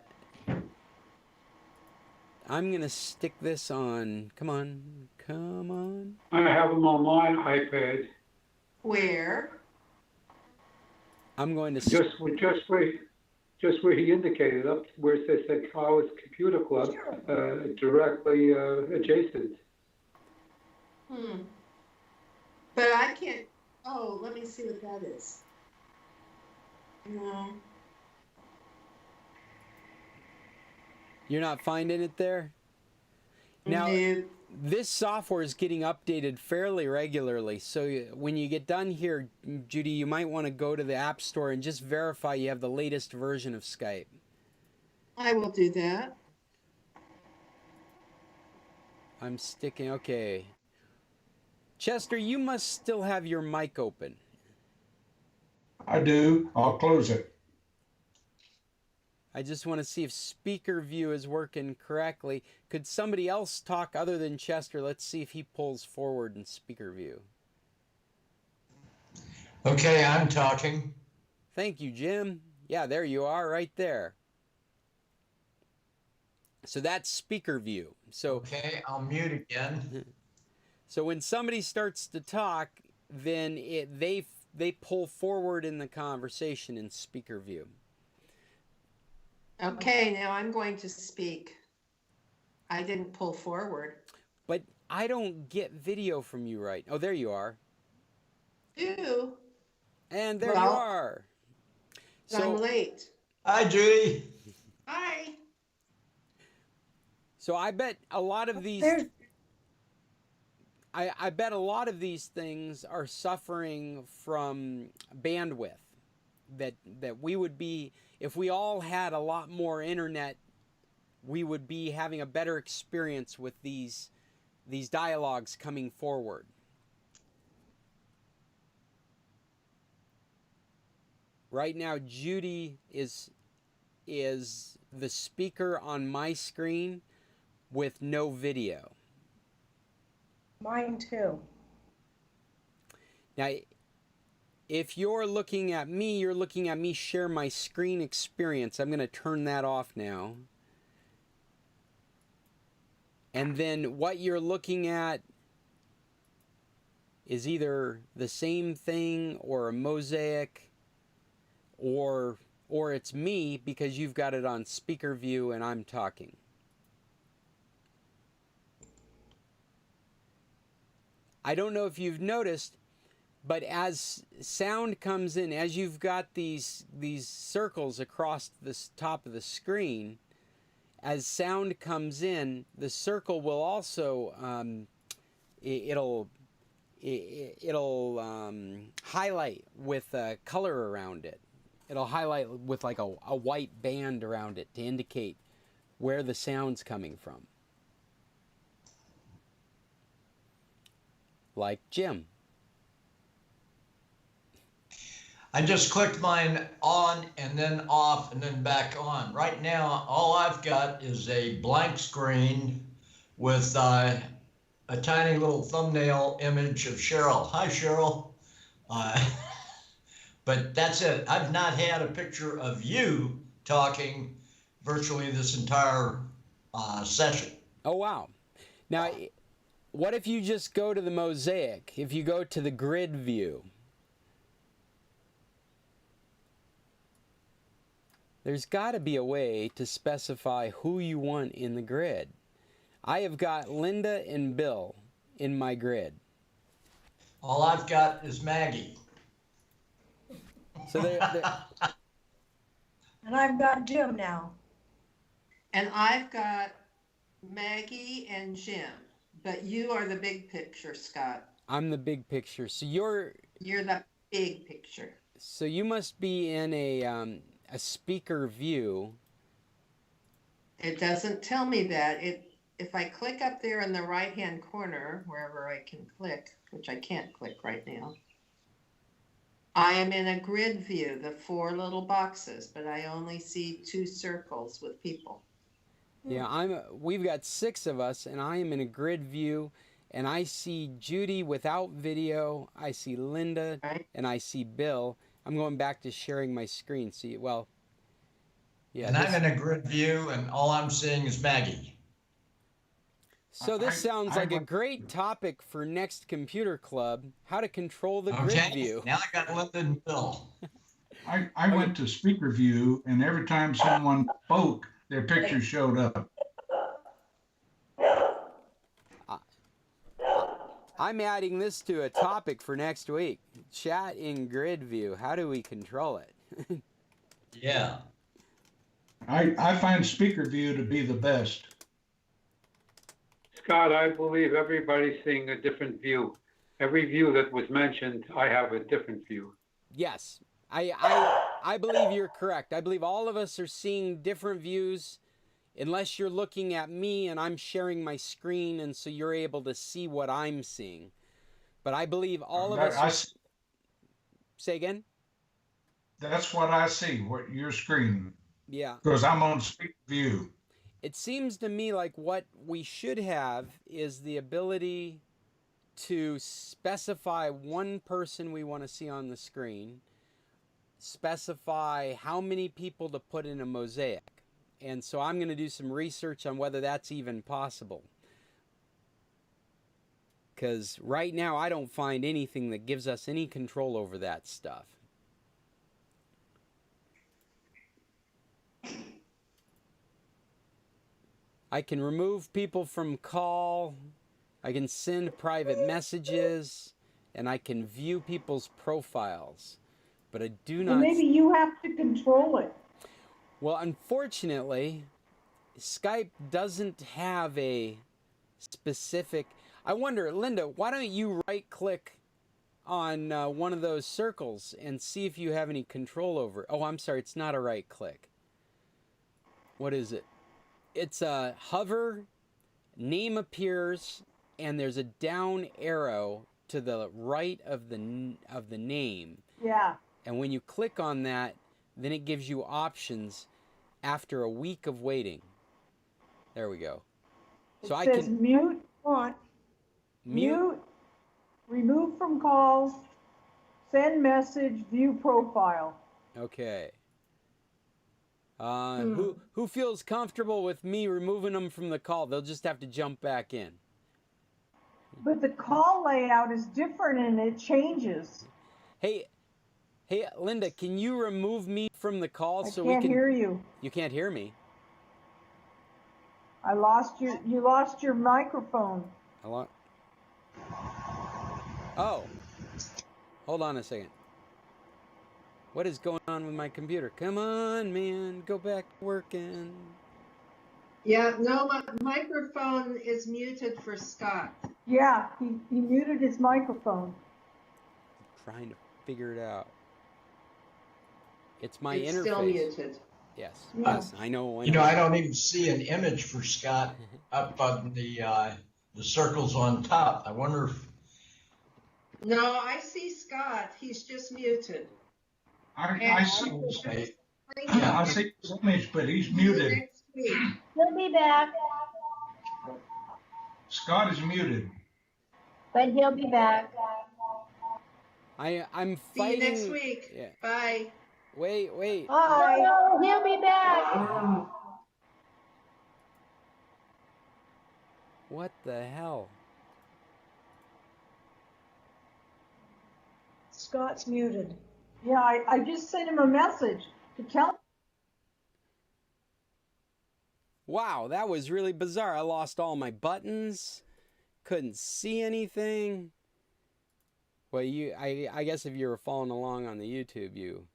I'm going to stick this on. Come on. Come on. I have them on my iPad. Where? I'm going to... Just where he indicated, up where it said College Computer Club, directly adjacent. But I can't, oh, let me see what that is. No. You're not finding it there? Now, this software is getting updated fairly regularly, so when you get done here, Judy, you might want to go to the App Store and just verify you have the latest version of Skype. I will do that. I'm sticking, okay. Chester, you must still have your mic open. I do. I'll close it. I just want to see if speaker view is working correctly. Could somebody else talk other than Chester? Let's see if he pulls forward in speaker view. Okay, I'm talking. Thank you, Jim. Yeah, there you are, right there. So that's speaker view. So okay, I'll mute again. So when somebody starts to talk, then they pull forward in the conversation in speaker view. Okay, now I'm going to speak. I didn't pull forward. But I don't get video from you right. Oh, there you are. Do. And there you are. So I'm late. Hi, Judy. Hi. So I bet a lot of these... I bet a lot of these things are suffering from bandwidth. That we would be, if we all had a lot more internet, we would be having a better experience with these dialogues coming forward. Right now, Judy is the speaker on my screen with no video. Mine too. Now, if you're looking at me share my screen experience. I'm going to turn that off now. And then what you're looking at is either the same thing or a mosaic, or it's me because you've got it on speaker view and I'm talking. I don't know if you've noticed, but as sound comes in, as you've got these circles across the top of the screen, as sound comes in, the circle will also it'll highlight with a color around it. It'll highlight with like a white band around it to indicate where the sound's coming from. Like Jim. I just clicked mine on and then off and then back on. Right now, all I've got is a blank screen with a tiny little thumbnail image of Cheryl. Hi, Cheryl. But that's it. I've not had a picture of you talking virtually this entire session. Oh, wow. Now, what if you just go to the mosaic? If you go to the grid view, there's got to be a way to specify who you want in the grid. I have got Linda and Bill in my grid. All I've got is Maggie. So And I've got Jim now. And I've got Maggie and Jim, but you are the big picture, Scott. I'm the big picture. So you're the big picture. So you must be in a speaker view. It doesn't tell me that. If I click up there in the right-hand corner, wherever I can click, which I can't click right now, I am in a grid view, the 4 little boxes, but I only see 2 circles with people. Yeah, we've got 6 of us, and I am in a grid view, and I see Judy without video, I see Linda, right, and I see Bill. I'm going back to sharing my screen. See, well, yeah. And I'm in a grid view, and all I'm seeing is Maggie. So this sounds like a great topic for next computer club, how to control the grid view. Now I got Linda and Bill. I went to speaker view, and every time someone spoke, their picture showed up. I'm adding this to a topic for next week. Chat in grid view. How do we control it? Yeah. I find speaker view to be the best. Scott, I believe everybody's seeing a different view. Every view that was mentioned, I have a different view. Yes, I believe you're correct. I believe all of us are seeing different views, unless you're looking at me and I'm sharing my screen, and so you're able to see what I'm seeing. But I believe all of us. Say again? That's what I see. What your screen? Yeah. Because I'm on speaker view. It seems to me like what we should have is the ability to specify one person we want to see on the screen, specify how many people to put in a mosaic. And so I'm going to do some research on whether that's even possible. Because right now I don't find anything that gives us any control over that stuff. I can remove people from call, I can send private messages, and I can view people's profiles. But I do not... Well, maybe you have to control it. Well, unfortunately, Skype doesn't have a specific... I wonder, Linda, why don't you right-click on one of those circles and see if you have any control over it? Oh, I'm sorry, it's not a right-click. What is it? It's a hover, name appears, and there's a down arrow to the right of the name. Yeah. And when you click on that, then it gives you options after a week of waiting. There we go. So it says mute, remove from calls, send message, view profile. Okay. Who feels comfortable with me removing them from the call? They'll just have to jump back in. But the call layout is different and it changes. Hey, Linda, can you remove me from the call so we can... I can't hear you. You can't hear me? You lost your microphone. Oh. Hold on a second. What is going on with my computer? Come on, man. Go back to working. Yeah, no, my microphone is muted for Scott. Yeah, he muted his microphone. I'm trying to figure it out. It's my interface. Still muted. Yes, Yeah. yes, I know. You know, I don't even see an image for Scott up on the circles on top. I wonder if... No, I see Scott. He's just muted. I see, Hey, yeah, I see his image, but he's muted. Next week. He'll be back, Scott is muted. but he'll be back. I'm See you next fighting. week. Yeah. Bye. Wait. Bye. No, he'll be back. What the hell? Scott's muted. Yeah, I just sent him a message to tell. Wow, that was really bizarre. I lost all my buttons. Couldn't see anything. Well, I guess if you were following along on the YouTube, you...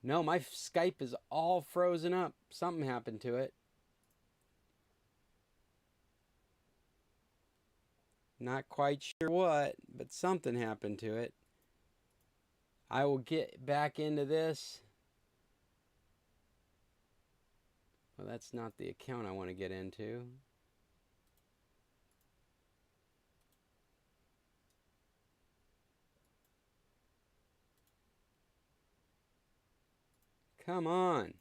No, my Skype is all frozen up. Something happened to it. Not quite sure what, but something happened to it. I will get back into this. Well, that's not the account I want to get into. Come on.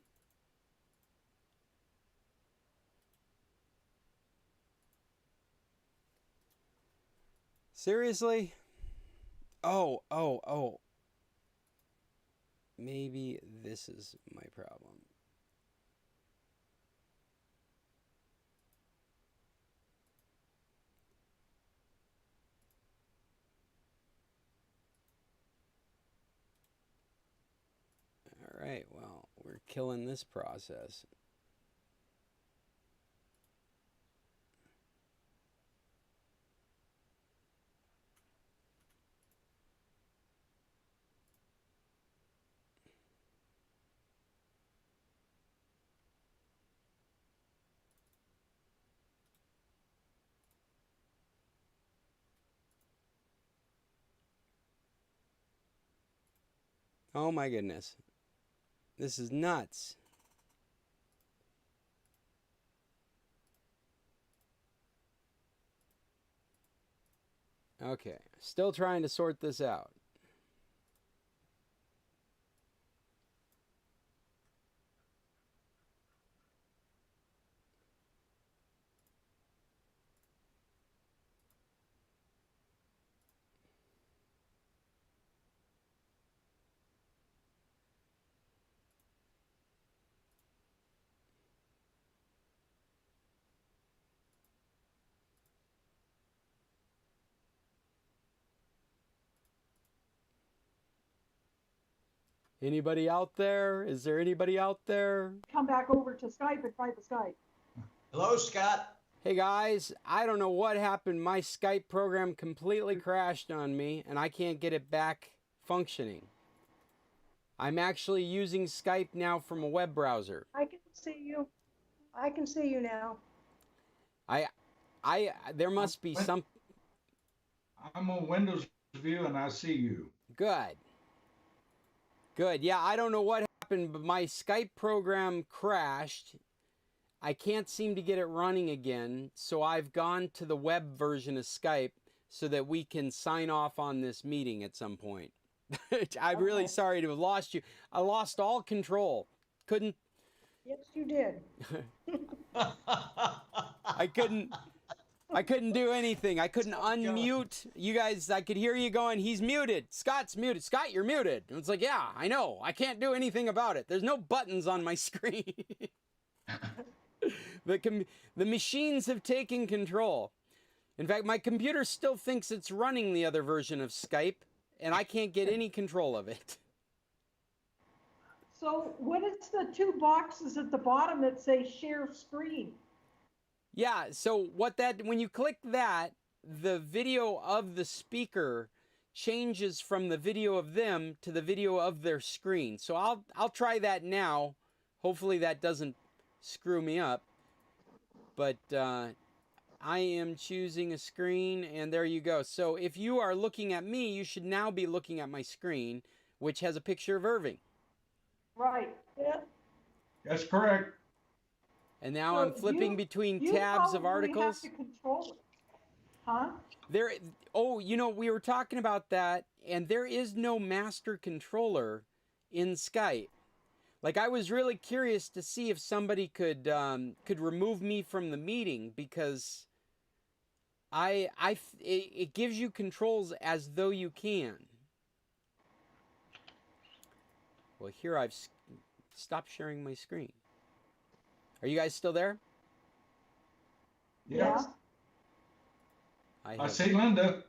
Seriously? Oh. Maybe this is my problem. All right, well, we're killing this process. Oh my goodness. This is nuts. Okay, still trying to sort this out. Anybody out there? Is there anybody out there? Come back over to Skype and try the Skype. hello, Scott. Hey guys, I don't know what happened. My Skype program completely crashed on me and I can't get it back functioning. I'm actually using Skype now from a web browser. I can see you. I can see you now. There must be some... I'm on Windows View and I see you. Good. Yeah, I don't know what happened, but my Skype program crashed. I can't seem to get it running again, so I've gone to the web version of Skype so that we can sign off on this meeting at some point. I'm really sorry to have lost you. I lost all control. Couldn't... Yes, you did. I couldn't do anything. I couldn't unmute you guys. I could hear you going, he's muted. Scott's muted. Scott, you're muted. And it's like, yeah, I know. I can't do anything about it. There's no buttons on my screen. The machines have taken control. In fact, my computer still thinks it's running the other version of Skype, and I can't get any control of it. So what is the two boxes at the bottom that say share screen? Yeah, so when you click that, the video of the speaker changes from the video of them to the video of their screen. So I'll try that now. Hopefully that doesn't screw me up. But I am choosing a screen, and there you go. So if you are looking at me, you should now be looking at my screen, which has a picture of Irving. Right. Yeah. That's correct. And now So I'm flipping between tabs of articles. You have to control it. Huh? We were talking about that, and there is no master controller in Skype. Like, I was really curious to see if somebody could remove me from the meeting, because it gives you controls as though you can. Well, here I've stopped sharing my screen. Are you guys still there? Yeah. I see Linda.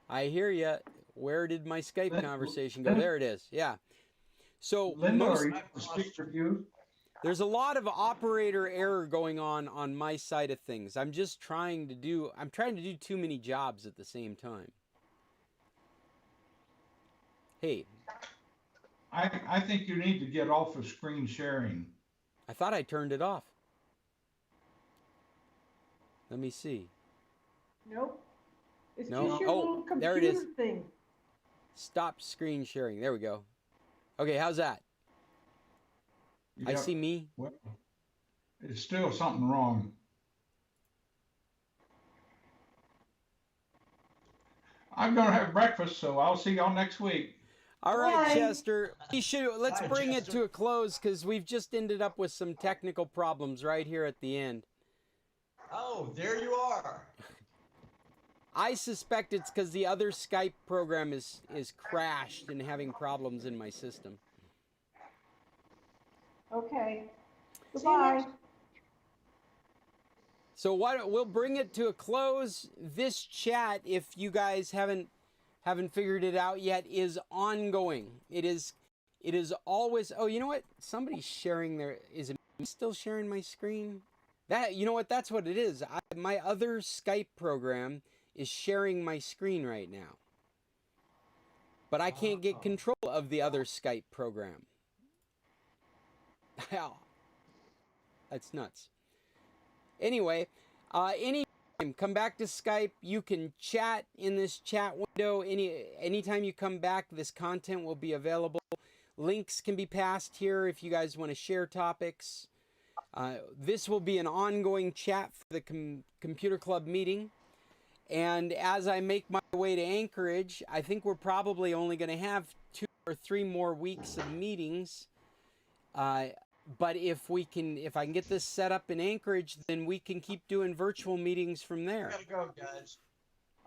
I hear you. Where did my Skype conversation go? There it is. Yeah. So Linda, are you the speaker view? there's a lot of operator error going on my side of things. I'm trying to do too many jobs at the same time. Hey. I think you need to get off of screen sharing. I thought I turned it off. Let me see. Nope. It's No. just your little there it is. computer thing. Stop screen sharing. There we go. Okay, how's that? Yeah. I see me. Well, it's still something wrong. I'm gonna have breakfast, so I'll see y'all next week. All right, Bye. Chester. Let's Bye, bring it Chester. to a close, because we've just ended up with some technical problems right here at the end. Oh, there you are. I suspect it's because the other Skype program is crashed and having problems in my system. Okay. See you Goodbye. next- So we'll bring it to a close. This chat, if you guys haven't figured it out yet, is ongoing. It is always. Oh, you know what? Somebody's sharing their. Is it me still sharing my screen? You know what? That's what it is. My other Skype program is sharing my screen right now, but I can't get control of the other Skype program. That's nuts. Anyway, anytime come back to Skype. You can chat in this chat window. Anytime you come back, this content will be available. Links can be passed here if you guys want to share topics. This will be an ongoing chat for the Computer Club meeting. And as I make my way to Anchorage, I think we're probably only going to have 2 or 3 more weeks of meetings. But if I can get this set up in Anchorage, then we can keep doing virtual meetings from there. Gotta go, guys.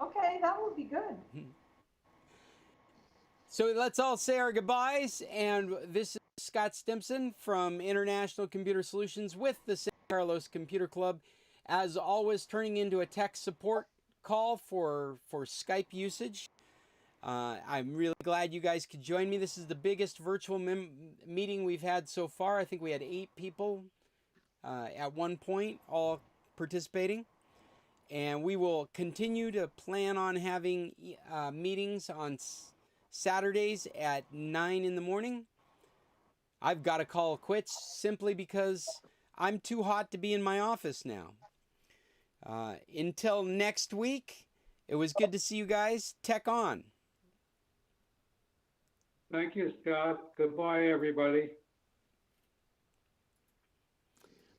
Okay, that would be good. So let's all say our goodbyes. And this is Scott Stimson from International Computer Solutions with the San Carlos Computer Club. As always, turning into a tech support call for Skype usage. I'm really glad you guys could join me. This is the biggest virtual meeting we've had so far. I think we had 8 people at one point all participating. And we will continue to plan on having meetings on Saturdays at 9 in the morning. I've got to call quits simply because I'm too hot to be in my office now. Until next week, it was good to see you guys. Tech on. Thank you, Scott. Goodbye, everybody.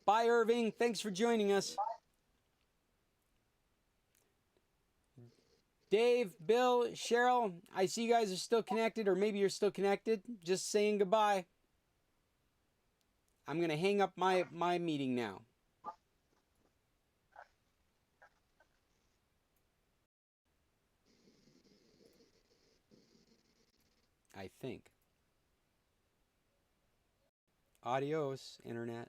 Bye, Irving. Thanks for joining us. Dave, Bill, Cheryl, I see you guys are still connected, or maybe you're still connected. Just saying goodbye. I'm going to hang up my meeting now. I think. Adios, Internet.